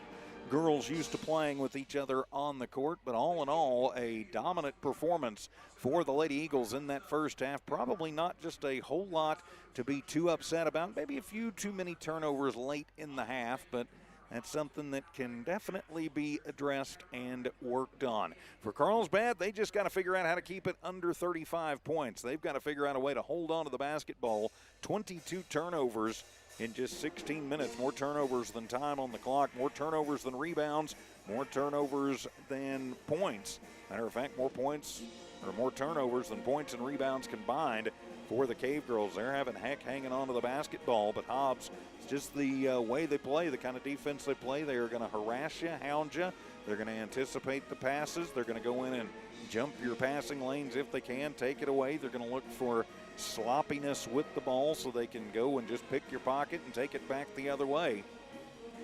girls used to playing with each other on the court. But all in all, a dominant performance for the Lady Eagles in that first half. Probably not just a whole lot to be too upset about. Maybe a few too many turnovers late in the half, but that's something that can definitely be addressed and worked on. For Carlsbad, they just got to figure out how to keep it under 35 points. They've got to figure out a way to hold on to the basketball. 22 turnovers in just 16 minutes. More turnovers than time on the clock, more turnovers than rebounds, more turnovers than points. Matter of fact, more points or more turnovers than points and rebounds combined for the Cavegirls. They're having heck hanging on to the basketball, but Hobbs, it's just the way they play, the kind of defense they play. They are going to harass you, hound you. They're going to anticipate the passes. They're going to go in and jump your passing lanes if they can, take it away. They're going to look for sloppiness with the ball so they can go and just pick your pocket and take it back the other way.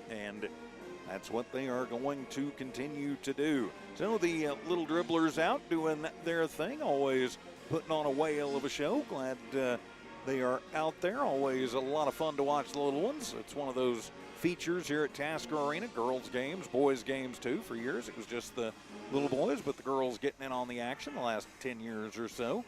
And that's what they are going to continue to do. So the little dribblers out doing their thing, always putting on a whale of a show. Glad they are out there. Always a lot of fun to watch the little ones. It's one of those features here at Tasker Arena. Girls games, boys games too. For years it was just the little boys, but the girls getting in on the action the last 10 years or so.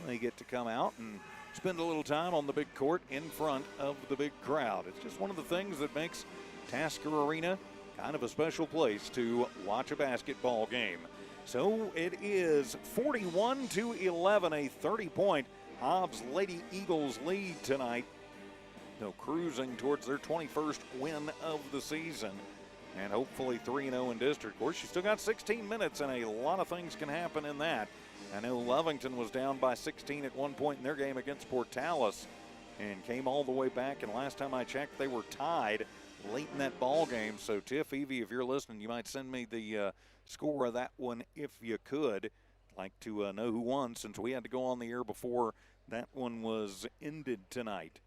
They get to come out and spend a little time on the big court in front of the big crowd. It's just one of the things that makes Tasker Arena kind of a special place to watch a basketball game. So it is 41-11, a 30-point Hobbs Lady Eagles lead tonight. They're cruising towards their 21st win of the season and hopefully 3-0 in district. Of course, you still got 16 minutes and a lot of things can happen in that. I know Lovington was down by 16 at one point in their game against Portales and came all the way back, and last time I checked they were tied late in that ball game. So Tiff, Evie, if you're listening, you might send me the score of that one if you could. Like to know who won, since we had to go on the air before that one was ended tonight.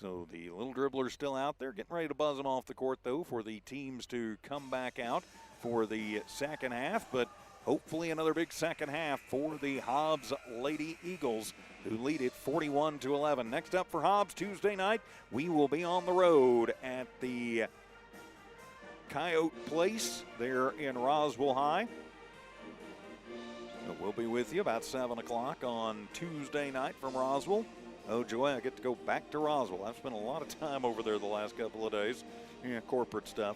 So the little dribbler's still out there, getting ready to buzz them off the court, though, for the teams to come back out for the second half. But hopefully another big second half for the Hobbs Lady Eagles, who lead it 41-11. Next up for Hobbs Tuesday night, we will be on the road at the Coyote Place there in Roswell High. So we'll be with you about 7 o'clock on Tuesday night from Roswell. Oh, joy, I get to go back to Roswell. I've spent a lot of time over there the last couple of days. Yeah, corporate stuff.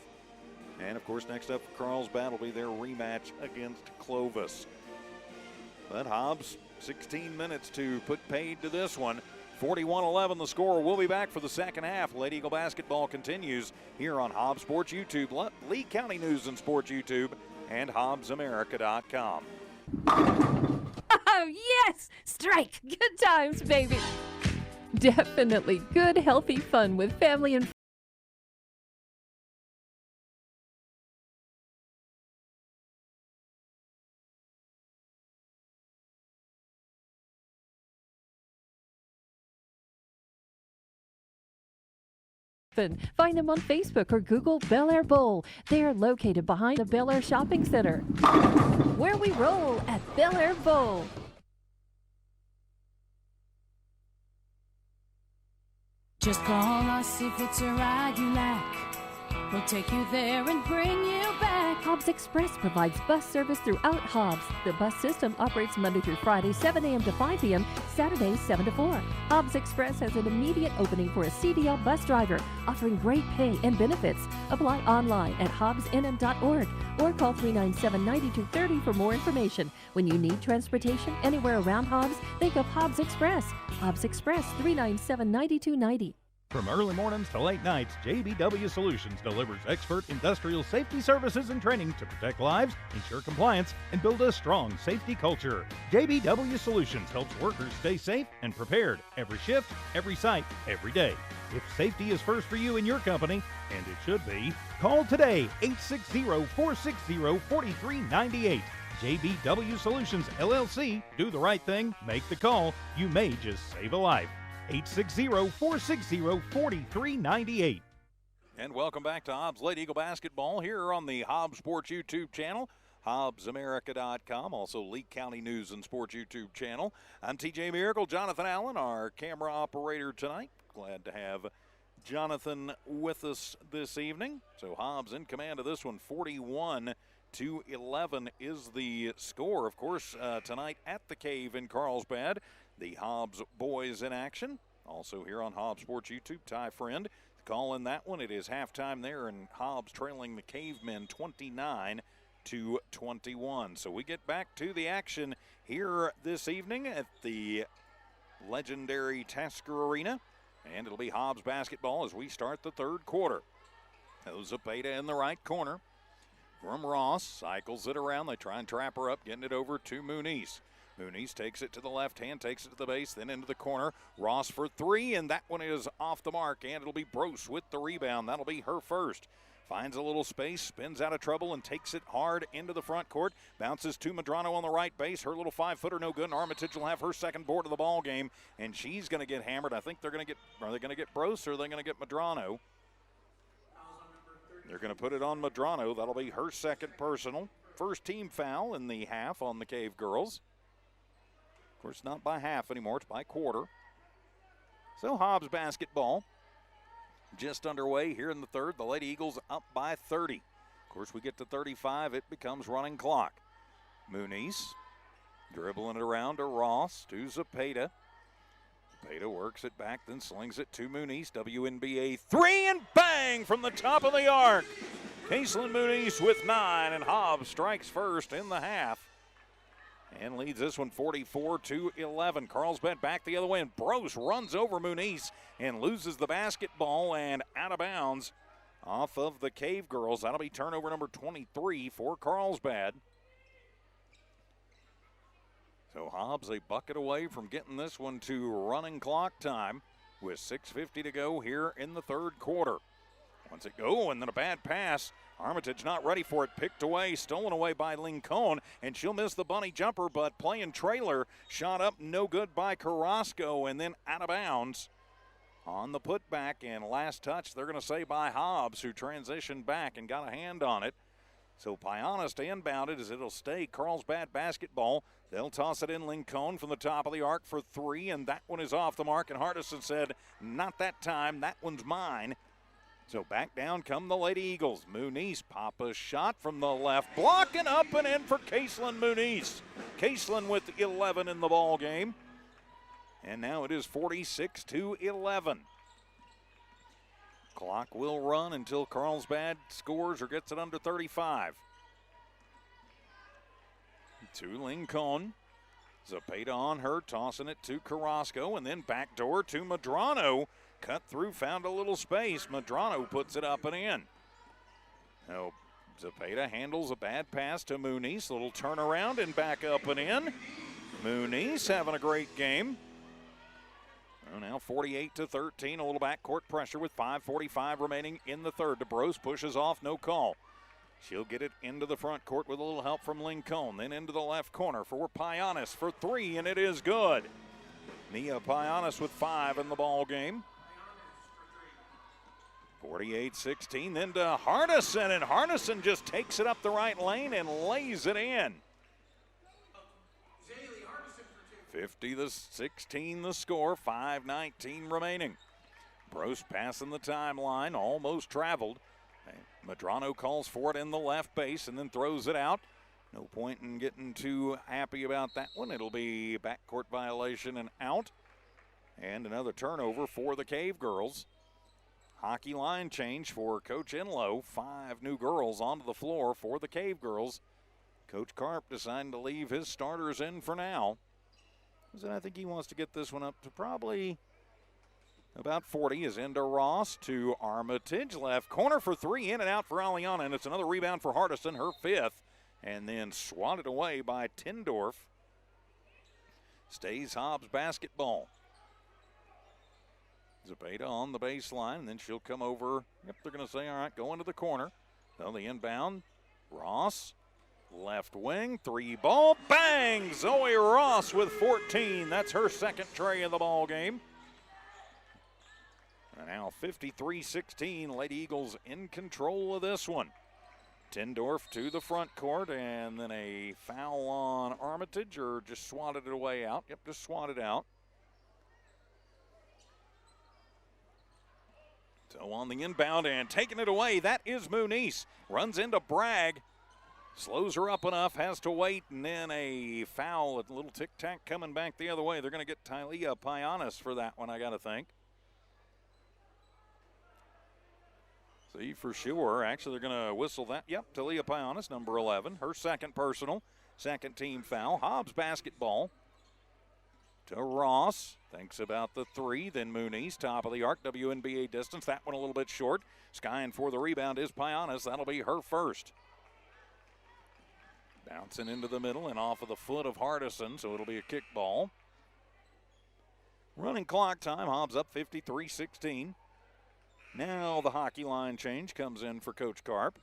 And, of course, next up for Carlsbad will be their rematch against Clovis. But Hobbs, 16 minutes to put paid to this one. 41-11 the score. We'll be back for the second half. Lady Eagle basketball continues here on Hobbs Sports YouTube, Lee County News and Sports YouTube, and HobbsAmerica.com. Oh, yes! Strike! Good times, baby! Definitely good, healthy fun with family and find them on Facebook or Google Bel Air Bowl. They are located behind the Bel Air Shopping Center, where we roll at Bel Air Bowl. Just call us if it's a ride you like. We'll take you there and bring you back. Hobbs Express provides bus service throughout Hobbs. The bus system operates Monday through Friday, 7 a.m. to 5 p.m., Saturdays, 7 to 4. Hobbs Express has an immediate opening for a CDL bus driver, offering great pay and benefits. Apply online at hobbsnm.org or call 397-9230 for more information. When you need transportation anywhere around Hobbs, think of Hobbs Express. Hobbs Express, 397-9290. From early mornings to late nights, JBW Solutions delivers expert industrial safety services and training to protect lives, ensure compliance, and build a strong safety culture. JBW Solutions helps workers stay safe and prepared every shift, every site, every day. If safety is first for you and your company, and it should be, call today, 860-460-4398. JBW Solutions, LLC. Do the right thing. Make the call. You may just save a life. 860-460-4398. And welcome back to Hobbs Lady Eagle basketball here on the Hobbs Sports YouTube channel, HobbsAmerica.com, also Lee County News and Sports YouTube channel. I'm TJ Miracle, Jonathan Allen, our camera operator tonight. Glad to have Jonathan with us this evening. So Hobbs in command of this one, 41-11 is the score. Of course, tonight at the Cave in Carlsbad, the Hobbs boys in action. Also here on Hobbs Sports YouTube, Ty Friend. Call in that one. It is halftime there, and Hobbs trailing the Cavemen 29-21. So we get back to the action here this evening at the legendary Tasker Arena. And it'll be Hobbs basketball as we start the third quarter. Zepeda in the right corner from Ross. Cycles it around. They try and trap her up, getting it over to Muniz. Muniz takes it to the left hand, takes it to the base, then into the corner. Ross for three, and that one is off the mark, and it'll be Brose with the rebound. That'll be her first. Finds a little space, spins out of trouble, and takes it hard into the front court. Bounces to Medrano on the right base. Her little 5-footer no good, and Armitage will have her second board of the ball game, and she's going to get hammered. I think are they going to get Brose, or are they going to get Medrano? They're going to put it on Medrano. That'll be her second personal. First team foul in the half on the Cavegirls. Of course, not by half anymore, it's by quarter. So Hobbs basketball. Just underway here in the third. The Lady Eagles up by 30. Of course, we get to 35. It becomes running clock. Muniz dribbling it around to Ross, to Zepeda. Zepeda works it back, then slings it to Muniz. WNBA three, and bang from the top of the arc. Caitlin Muniz with 9, and Hobbs strikes first in the half. And leads this one 44-11. Carlsbad back the other way, and Brose runs over Muniz and loses the basketball and out of bounds off of the Cavegirls. That'll be turnover number 23 for Carlsbad. So Hobbs a bucket away from getting this one to running clock time with 6:50 to go here in the third quarter. Once it go, and then a bad pass. Armitage not ready for it. Picked away, stolen away by Lincoln, and she'll miss the bunny jumper, but playing trailer. Shot up, no good by Carrasco, and then out of bounds on the putback. And last touch, they're going to say by Hobbs, who transitioned back and got a hand on it. So Pianis to inbound it as it'll stay Carlsbad basketball. They'll toss it in. Lincoln from the top of the arc for three, and that one is off the mark. And Hardison said, not that time, that one's mine. So back down come the Lady Eagles. Muniz pop a shot from the left block, and up and in for Caitlin Muniz. Caitlin with 11 in the ball game. And now it is 46-11. Clock will run until Carlsbad scores or gets it under 35. To Lincoln. Zepeda on her, tossing it to Carrasco, and then backdoor to Medrano. Cut through, found a little space. Medrano puts it up and in. Now, Zepeda handles a bad pass to Muniz. Little turnaround and back up and in. Muniz having a great game. Well, now 48-13, a little backcourt pressure with 5:45 remaining in the third. DeBrose pushes off, no call. She'll get it into the front court with a little help from Lincoln. Then into the left corner for Pianis for three, and it is good. Nia Pianis with 5 in the ball game. 48-16, then to Hardison, and Hardison just takes it up the right lane and lays it in. 50-16 the score, 5:19 remaining. Brose passing the timeline, almost traveled. Medrano calls for it in the left base and then throws it out. No point in getting too happy about that one. It'll be backcourt violation and out. And another turnover for the Cavegirls. Hockey line change for Coach Enlow. 5 new girls onto the floor for the Cavegirls. Coach Karp deciding to leave his starters in for now. I think he wants to get this one up to probably about 40. Is into Ross to Armitage. Left corner for three, in and out for Aliana, and it's another rebound for Hardison, her 5th. And then swatted away by Tindorf. Stays Hobbs basketball. Zepeda on the baseline, and then she'll come over. Yep, they're going to say, all right, go into the corner. Now the inbound. Ross, left wing, 3-ball, bang! Zoe Ross with 14. That's her second tray of the ball game. And now 53-16, Lady Eagles in control of this one. Tindorf to the front court, and then a foul on Armitage, or just swatted it away out. Yep, just swatted out. So on the inbound and taking it away, that is Muniz. Runs into Bragg, slows her up enough, has to wait, and then a foul, a little tic-tac coming back the other way. They're going to get Tylia Pianis for that one, I got to think. See for sure. Actually, they're going to whistle that. Yep, Talia Pianis, number 11. Her second personal, second team foul. Hobbs basketball to Ross. Thinks about the three. Then Muniz, top of the arc, WNBA distance. That one a little bit short. Skying for the rebound is Pianis. That'll be her first. Bouncing into the middle and off of the foot of Hardison, so it'll be a kickball. Running clock time, Hobbs up 53-16. Now the hockey line change comes in for Coach Karp.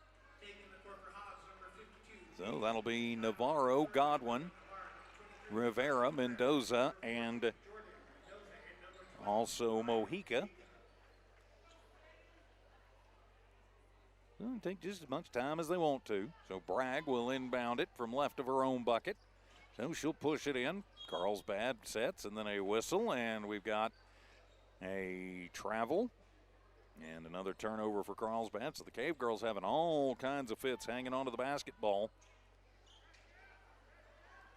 So that'll be Navarro, Godwin, Rivera, Mendoza, and also Mojica. It'll take just as much time as they want to. So Bragg will inbound it from left of her own bucket. So she'll push it in. Carlsbad sets and then a whistle, and we've got a travel and another turnover for Carlsbad. So the Cavegirls having all kinds of fits hanging onto the basketball.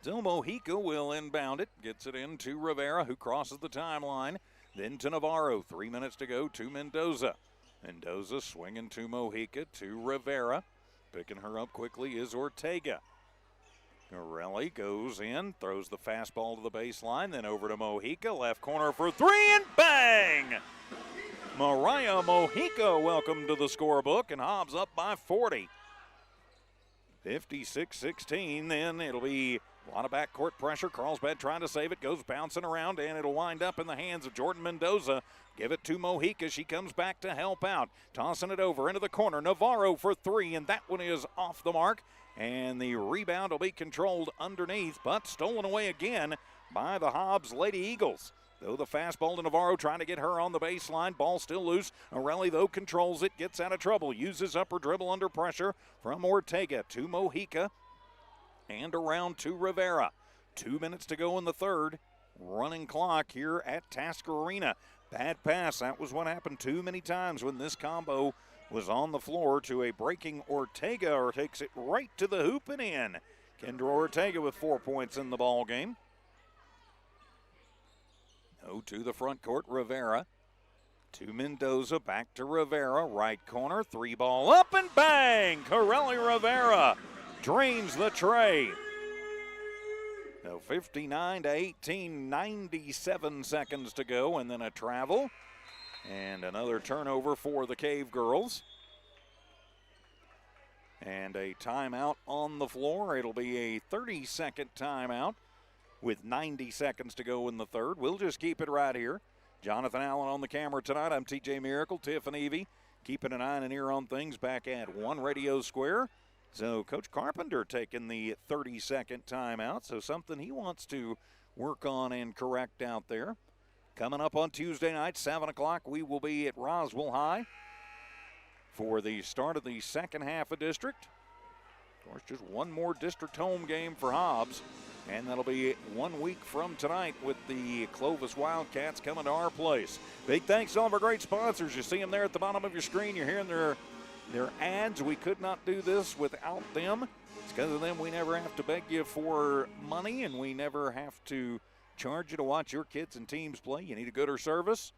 So Mojica will inbound it, gets it into Rivera, who crosses the timeline. Then to Navarro, 3 minutes to go to Mendoza. Mendoza swinging to Mojica, to Rivera. Picking her up quickly is Ortega. Corelli goes in, throws the fastball to the baseline, then over to Mojica, left corner for three, and bang! Mariah Mojica, welcome to the scorebook, and Hobbs up by 40. 56-16, then it'll be a lot of backcourt pressure. Carlsbad trying to save it, goes bouncing around, and it'll wind up in the hands of Jordan Mendoza. Give it to Mojica. She comes back to help out. Tossing it over into the corner. Navarro for three, and that one is off the mark. And the rebound will be controlled underneath, but stolen away again by the Hobbs Lady Eagles. Though the fastball to Navarro, trying to get her on the baseline. Ball still loose. Arelli, though, controls it, gets out of trouble. Uses upper dribble under pressure from Ortega to Mojica. And around to Rivera. 2 minutes to go in the third. Running clock here at Tasker Arena. Bad pass. That was what happened too many times when this combo was on the floor to a breaking Ortega, or takes it right to the hoop and in. Kendra Ortega with 4 points in the ball game. No, to the front court, Rivera. To Mendoza, back to Rivera, right corner, three ball up and bang! Corelli Rivera drains the tray. So 59-18, 97 seconds to go, and then a travel. And another turnover for the Cavegirls. And a timeout on the floor. It'll be a 30-second timeout with 90 seconds to go in the third. We'll just keep it right here. Jonathan Allen on the camera tonight. I'm TJ Miracle, Tiffany Evie, keeping an eye and an ear on things back at One Radio Square. So Coach Carpenter taking the 30-second timeout, so something he wants to work on and correct out there. Coming up on Tuesday night, 7 o'clock, we will be at Roswell High for the start of the second half of district. Of course, just one more district home game for Hobbs, and that'll be 1 week from tonight with the Clovis Wildcats coming to our place. Big thanks to all of our great sponsors. You see them there at the bottom of your screen. You're hearing their ads. We could not do this without them. It's because of them we never have to beg you for money, and we never have to charge you to watch your kids and teams play. You need a gooder service?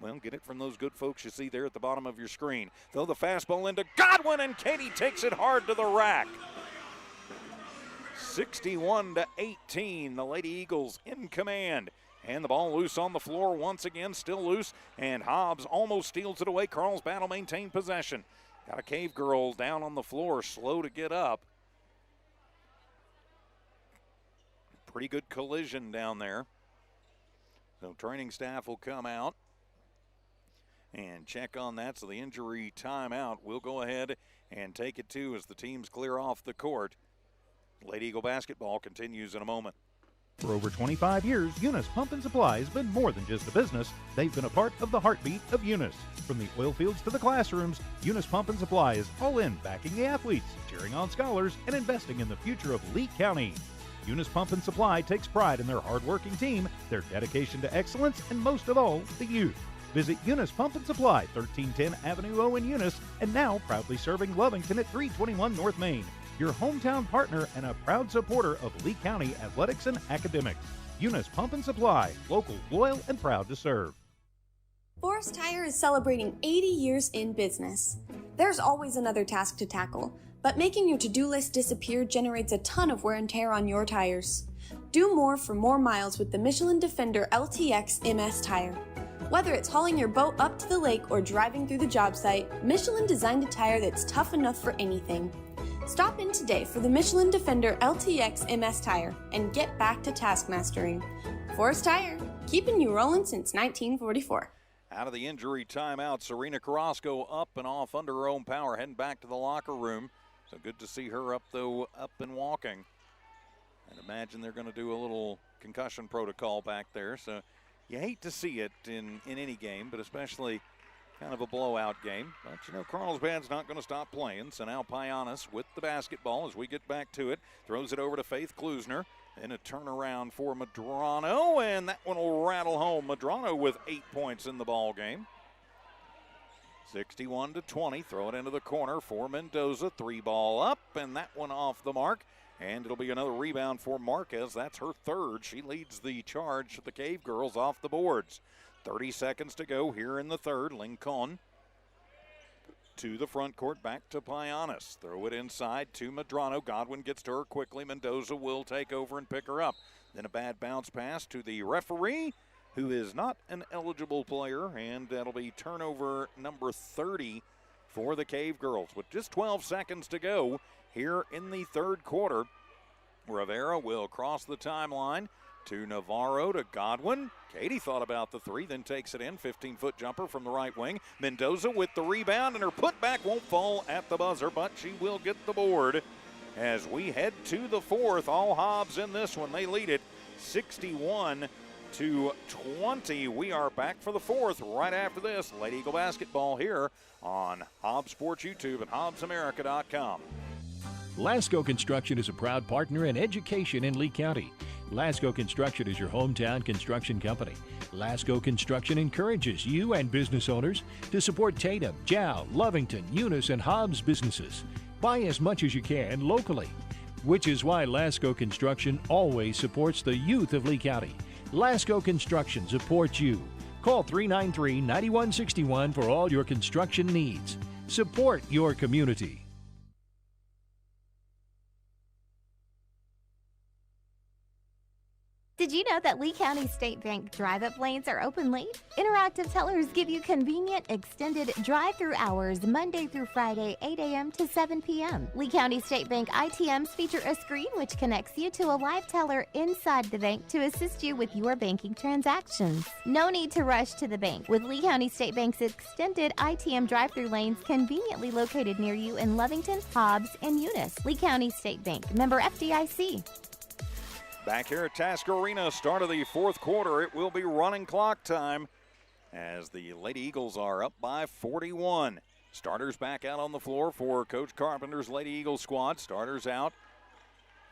Well, get it from those good folks you see there at the bottom of your screen. Throw the fastball into Godwin, and Katie takes it hard to the rack. 61-18, the Lady Eagles in command. And the ball loose on the floor once again, still loose, and Hobbs almost steals it away. Carlsbad will maintain possession. Got a Cavegirl down on the floor, slow to get up. Pretty good collision down there. So training staff will come out and check on that. So the injury timeout will go ahead and take it too as the teams clear off the court. Lady Eagle basketball continues in a moment. For over 25 years, Eunice Pump and Supply has been more than just a business. They've been a part of the heartbeat of Eunice. From the oil fields to the classrooms, Eunice Pump and Supply is all in backing the athletes, cheering on scholars, and investing in the future of Lee County. Eunice Pump and Supply takes pride in their hard-working team, their dedication to excellence, and most of all, the youth. Visit Eunice Pump and Supply, 1310 Avenue O in Eunice, and now proudly serving Lovington at 321 North Main. Your hometown partner and a proud supporter of Lee County athletics and academics. Eunice Pump and Supply, local, loyal, and proud to serve. Forest Tire is celebrating 80 years in business. There's always another task to tackle, but making your to-do list disappear generates a ton of wear and tear on your tires. Do more for more miles with the Michelin Defender LTX MS tire. Whether it's hauling your boat up to the lake or driving through the job site, Michelin designed a tire that's tough enough for anything. Stop in today for the Michelin Defender LTX MS tire and get back to task mastering. Forest Tire, keeping you rolling since 1944. Out of the injury timeout, Serena Carrasco up and off under her own power, heading back to the locker room. So good to see her up and walking. And imagine they're going to do a little concussion protocol back there. So you hate to see it in any game, but especially kind of a blowout game. But, you know, Carlsbad's not going to stop playing. So now Payanis with the basketball as we get back to it. Throws it over to Faith Klusner. Then a turnaround for Medrano, and that one will rattle home. Medrano with 8 points in the ball game. 61-20. Throw it into the corner for Mendoza. 3-ball up, and that one off the mark. And it'll be another rebound for Marquez. That's her third. She leads the charge for the Cavegirls off the boards. 30 seconds to go here in the third. Lincoln to the front court, back to Payanis. Throw it inside to Medrano. Godwin gets to her quickly. Mendoza will take over and pick her up. Then a bad bounce pass to the referee, who is not an eligible player, and that'll be turnover number 30 for the Cavegirls. With just 12 seconds to go here in the third quarter, Rivera will cross the timeline to Navarro to Godwin. Katie thought about the three, then takes it in. 15-foot jumper from the right wing. Mendoza with the rebound, and her putback won't fall at the buzzer, but she will get the board. As we head to the fourth, all Hobbs in this one. They lead it 61-20. We are back for the fourth right after this. Lady Eagle basketball here on Hobbs Sports YouTube and HobbsAmerica.com. Lasco Construction is a proud partner in education in Lee County. Lasco Construction is your hometown construction company. Lasco Construction encourages you and business owners to support Tatum, Jow, Lovington, Eunice, and Hobbs businesses. Buy as much as you can locally, which is why Lasco Construction always supports the youth of Lee County. Lasco Construction supports you. Call 393-9161 for all your construction needs. Support your community. Did you know that Lee County State Bank drive-up lanes are open late? Interactive tellers give you convenient extended drive-through hours Monday through Friday, 8 a.m. to 7 p.m. Lee County State Bank ITMs feature a screen which connects you to a live teller inside the bank to assist you with your banking transactions. No need to rush to the bank with Lee County State Bank's extended ITM drive-through lanes conveniently located near you in Lovington, Hobbs, and Eunice. Lee County State Bank, member FDIC. Back here at Tasker Arena, start of the fourth quarter. It will be running clock time as the Lady Eagles are up by 41. Starters back out on the floor for Coach Carpenter's Lady Eagles squad. Starters out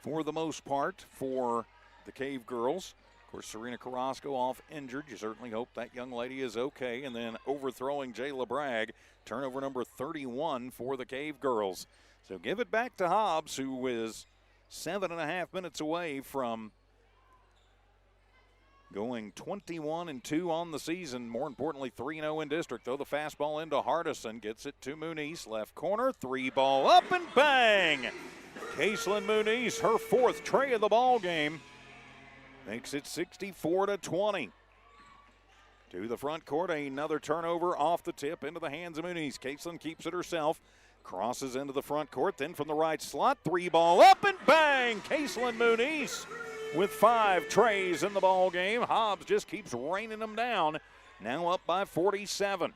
for the most part for the Cavegirls. Of course, Serena Carrasco off injured. You certainly hope that young lady is okay. And then overthrowing Jayla Bragg, turnover number 31 for the Cavegirls. So give it back to Hobbs, who is 7.5 minutes away from going 21-2 on the season. More importantly, 3-0 in district. Throw the fastball into Hardison. Gets it to Muniz. Left corner. 3-ball up and bang! Caitlin Muniz, her fourth tray of the ball game. Makes it 64-20. To the front court. Another turnover off the tip into the hands of Muniz. Caitlin keeps it herself. Crosses into the front court, then from the right slot, 3-ball up and bang! Caitlin Muniz with 5 trays in the ball game. Hobbs just keeps raining them down. Now up by 47.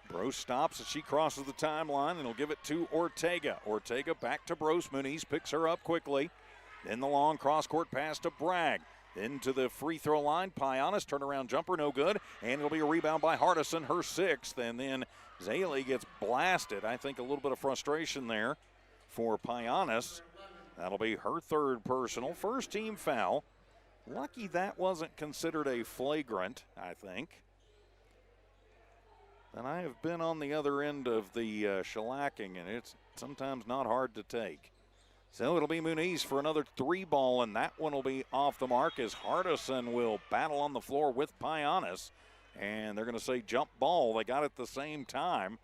Brose stops as she crosses the timeline, and he'll give it to Ortega. Ortega back to Brose. Muniz picks her up quickly. Then the long cross-court pass to Bragg. Into the free throw line. Payanis, turnaround jumper, no good. And it'll be a rebound by Hardison, her 6th. And then Zaley gets blasted. I think a little bit of frustration there for Payanis. That'll be her 3rd personal. First team foul. Lucky that wasn't considered a flagrant, I think. And I have been on the other end of the shellacking, and it's sometimes not hard to take. So it'll be Muniz for another 3-ball, and that one will be off the mark as Hardison will battle on the floor with Payanis. And they're going to say jump ball. They got it at the same time.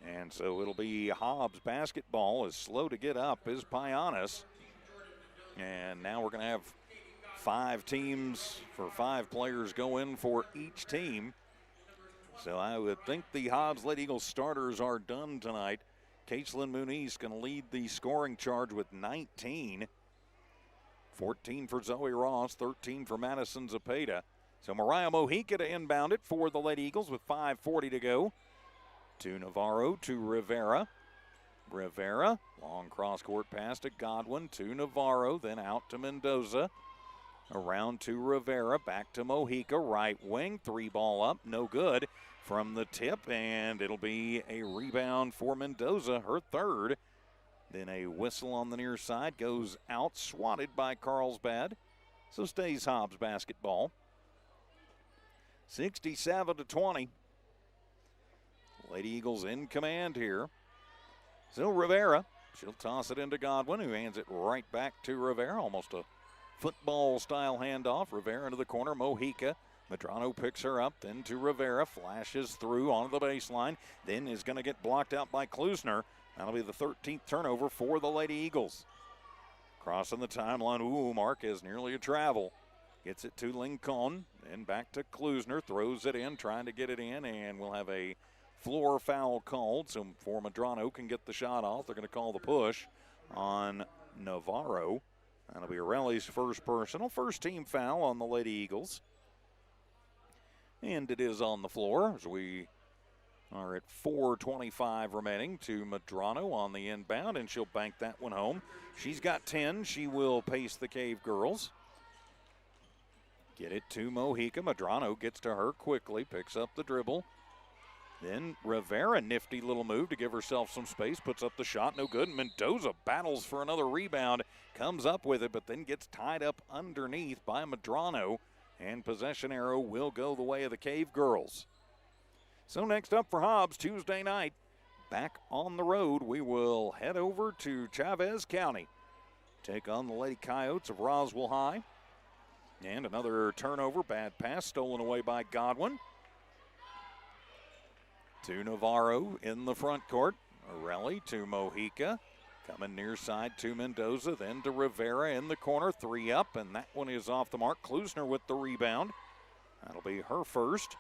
And so it'll be Hobbs basketball. As slow to get up is Payanis. And now we're going to have 5 teams for 5 players go in for each team. So I would think the Hobbs Lady Eagles starters are done tonight. Caitlin Muniz going to lead the scoring charge with 19. 14 for Zoe Ross, 13 for Madison Zepeda. So Mariah Mojica to inbound it for the Lady Eagles with 5:40 to go. To Navarro, to Rivera. Rivera, long cross-court pass to Godwin, to Navarro, then out to Mendoza. Around to Rivera, back to Mojica, right wing, 3-ball up, no good from the tip, and it'll be a rebound for Mendoza, her third. Then a whistle on the near side, goes out, swatted by Carlsbad. So stays Hobbs basketball. 67-20. Lady Eagles in command here. So Rivera, she'll toss it into Godwin, who hands it right back to Rivera, almost a football-style handoff. Rivera into the corner, Mojica. Medrano picks her up, then to Rivera, flashes through onto the baseline, then is going to get blocked out by Klusner. That'll be the 13th turnover for the Lady Eagles. Crossing the timeline, Marquez nearly a travel. Gets it to Lincoln, then back to Klusner, throws it in, trying to get it in, and we'll have a floor foul called. So before Medrano can get the shot off, they're going to call the push on Navarro. That'll be Aureli's first personal, first team foul on the Lady Eagles. And it is on the floor as we are at 4:25 remaining to Medrano on the inbound, and she'll bank that one home. She's got 10. She will pace the Cavegirls. Get it to Mojica. Medrano gets to her quickly, picks up the dribble. Then Rivera, nifty little move to give herself some space, puts up the shot, no good. Mendoza battles for another rebound, comes up with it, but then gets tied up underneath by Medrano, and possession arrow will go the way of the Cavegirls. So next up for Hobbs, Tuesday night, back on the road, we will head over to Chavez County. Take on the Lady Coyotes of Roswell High. And another turnover, bad pass, stolen away by Godwin. To Navarro in the front court. Arelli to Mojica. Coming near side to Mendoza, then to Rivera in the corner, 3 up, and that one is off the mark. Klusner with the rebound. That'll be her first.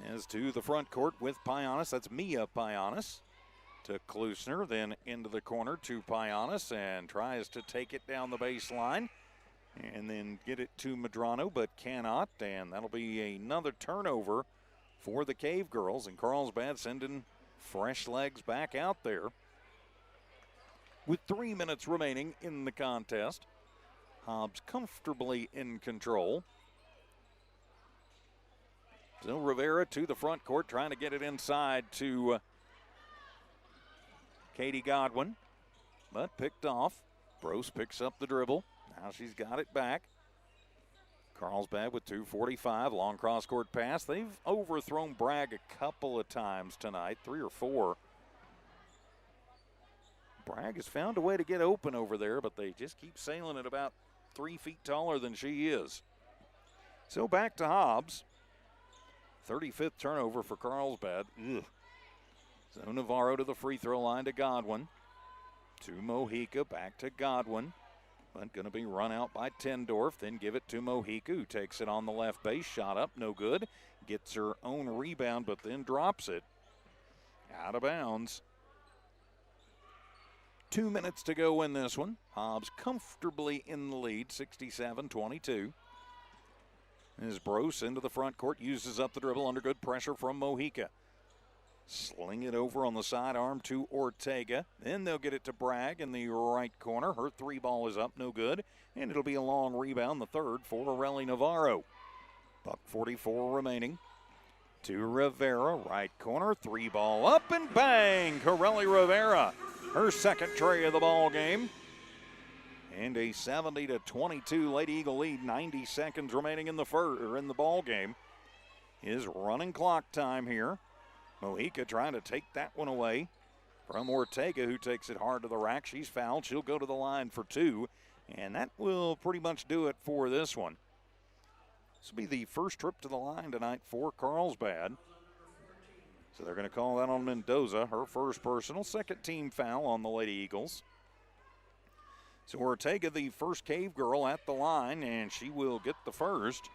As to the front court with Payanis, that's Mia Payanis. To Klusner, then into the corner to Payanis, and tries to take it down the baseline. And then get it to Medrano, but cannot, and that'll be another turnover for the Cavegirls, and Carlsbad sending fresh legs back out there. With 3 minutes remaining in the contest, Hobbs comfortably in control. So Rivera to the front court, trying to get it inside to Katie Godwin, but picked off. Brose picks up the dribble. Now she's got it back. Carlsbad with 2:45, long cross-court pass. They've overthrown Bragg a couple of times tonight, 3 or 4. Bragg has found a way to get open over there, but they just keep sailing it about 3 feet taller than she is. So back to Hobbs. 35th turnover for Carlsbad. Ugh. So Navarro to the free throw line to Godwin. To Mojica, back to Godwin. But going to be run out by Tendorf. Then give it to Mojica, who takes it on the left base. Shot up, no good. Gets her own rebound, but then drops it. Out of bounds. 2 minutes to go in this one. Hobbs comfortably in the lead, 67-22. As Brose into the front court, uses up the dribble under good pressure from Mojica. Sling it over on the sidearm to Ortega. Then they'll get it to Bragg in the right corner. Her 3-ball is up, no good. And it'll be a long rebound, the third for Areli Navarro. $1:44 remaining. To Rivera, right corner, 3-ball up and bang! Areli Rivera, her second tray of the ball game. And a 70-22 Lady Eagle lead. 90 seconds remaining in the ball game. Is running clock time here. Mojica trying to take that one away from Ortega, who takes it hard to the rack. She's fouled. She'll go to the line for 2. And that will pretty much do it for this one. This will be the first trip to the line tonight for Carlsbad. So they're going to call that on Mendoza, her first personal. Second team foul on the Lady Eagles. So Ortega, the first Cavegirl at the line, and she will get the first.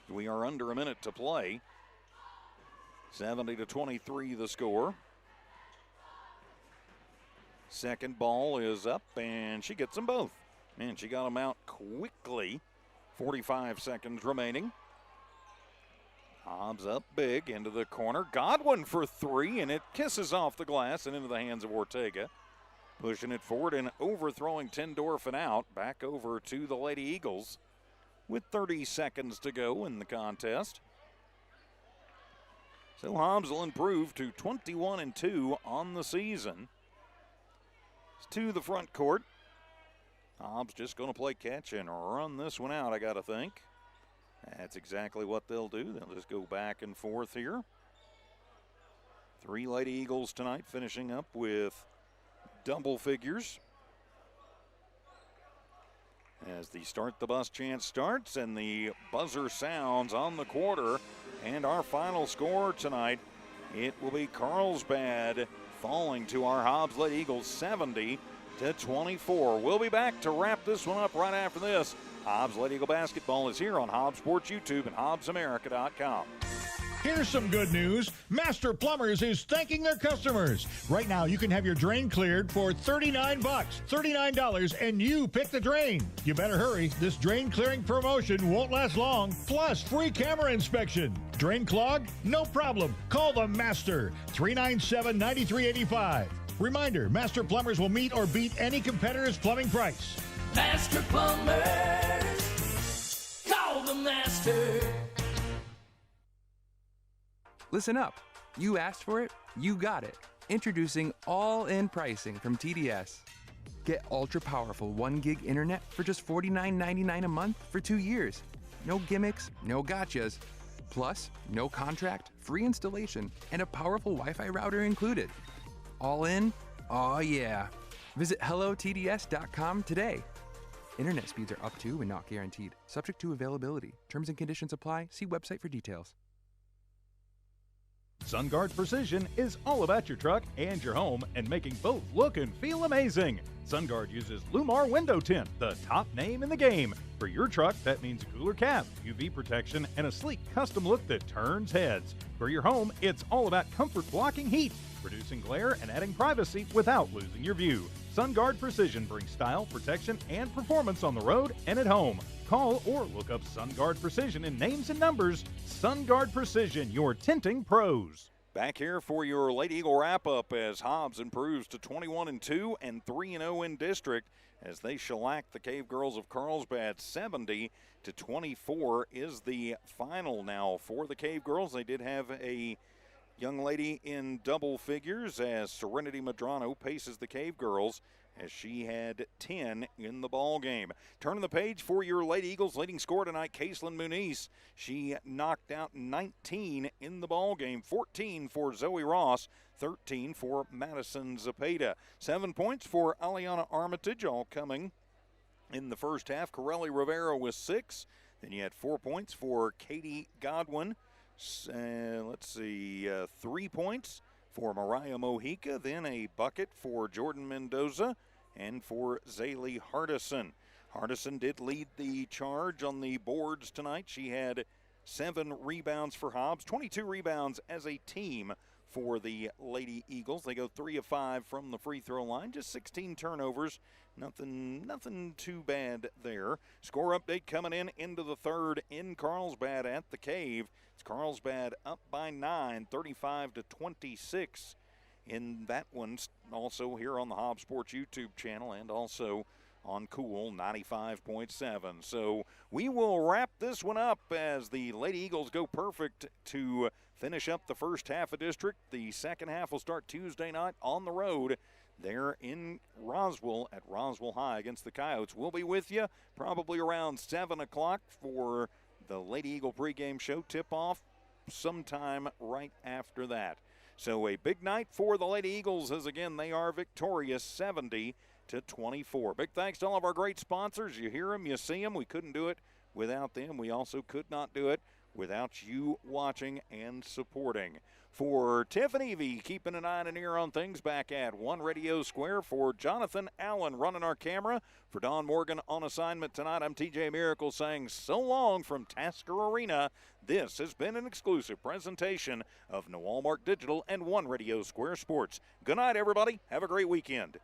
We are under a minute to play. 70-23 the score. Second ball is up, and she gets them both. And she got them out quickly. 45 seconds remaining. Hobbs up big into the corner. Godwin for three, and it kisses off the glass and into the hands of Ortega. Pushing it forward and overthrowing Tendorf and out. Back over to the Lady Eagles with 30 seconds to go in the contest. So Hobbs will improve to 21-2 on the season. It's to the front court. Hobbs just going to play catch and run this one out, I got to think. That's exactly what they'll do. They'll just go back and forth here. 3 Lady Eagles tonight, finishing up with double figures. As the Start the Bus chant starts and the buzzer sounds on the quarter. And our final score tonight, it will be Carlsbad falling to our Hobbs Lady Eagles 70-24. We'll be back to wrap this one up right after this. Hobbs Lady Eagle Basketball is here on Hobbs Sports YouTube and HobbsAmerica.com. Here's some good news. Master Plumbers is thanking their customers. Right now, you can have your drain cleared for $39. $39, and you pick the drain. You better hurry. This drain clearing promotion won't last long. Plus, free camera inspection. Drain clogged? No problem. Call the Master. 397-9385. Reminder, Master Plumbers will meet or beat any competitor's plumbing price. Master Plumbers, call the Master. Listen up. You asked for it, you got it. Introducing all-in pricing from TDS. Get ultra-powerful 1 gig internet for just $49.99 a month for 2 years. No gimmicks, no gotchas. Plus, no contract, free installation, and a powerful Wi-Fi router included. All in? Oh yeah. Visit hellotds.com today. Internet speeds are up to and not guaranteed. Subject to availability. Terms and conditions apply. See website for details. SunGuard Precision is all about your truck and your home and making both look and feel amazing. SunGuard uses Lumar Window Tint, the top name in the game. For your truck, that means a cooler cap, UV protection, and a sleek custom look that turns heads. For your home, it's all about comfort blocking heat, reducing glare, and adding privacy without losing your view. SunGuard Precision brings style, protection, and performance on the road and at home. Call or look up SunGuard Precision in names and numbers. SunGuard Precision, your tinting pros. Back here for your Lady Eagle wrap-up as Hobbs improves to 21-2 and 3-0 in district as they shellac the Cavegirls of Carlsbad. 70-24 is the final now for the Cavegirls. They did have a young lady in double figures as Serenity Madrano paces the Cavegirls as she had 10 in the ball game. Turning the page for your Lady Eagles, leading scorer tonight, Caselyn Muniz. She knocked out 19 in the ball game, 14 for Zoe Ross, 13 for Madison Zepeda. 7 points for Aliana Armitage, all coming in the first half. Corelli Rivera with 6. Then you had 4 points for Katie Godwin. 3 points for Mariah Mojica, then a bucket for Jordan Mendoza and for Zaylee Hardison. Hardison did lead the charge on the boards tonight. She had 7 rebounds for Hobbs, 22 rebounds as a team for the Lady Eagles. They go 3 of 5 from the free throw line, just 16 turnovers. Nothing too bad there. Score update coming into the third in Carlsbad at the Cave. It's Carlsbad up by 9, 35-26 in that one. Also here on the Hobbs Sports YouTube channel and also on Cool 95.7. So we will wrap this one up as the Lady Eagles go perfect to finish up the first half of district. The second half will start Tuesday night on the road there in Roswell at Roswell High against the Coyotes. We'll be with you probably around 7 o'clock for the Lady Eagle pregame show. Tip-off sometime right after that. So a big night for the Lady Eagles as, again, they are victorious 70-24. Big thanks to all of our great sponsors. You hear them, you see them. We couldn't do it without them. We also could not do it without you watching and supporting. For Tiff and Evie, keeping an eye and an ear on things back at One Radio Square. For Jonathan Allen running our camera. For Don Morgan on assignment tonight, I'm TJ Miracle saying so long from Tasker Arena. This has been an exclusive presentation of Walmart Digital and One Radio Square Sports. Good night, everybody. Have a great weekend.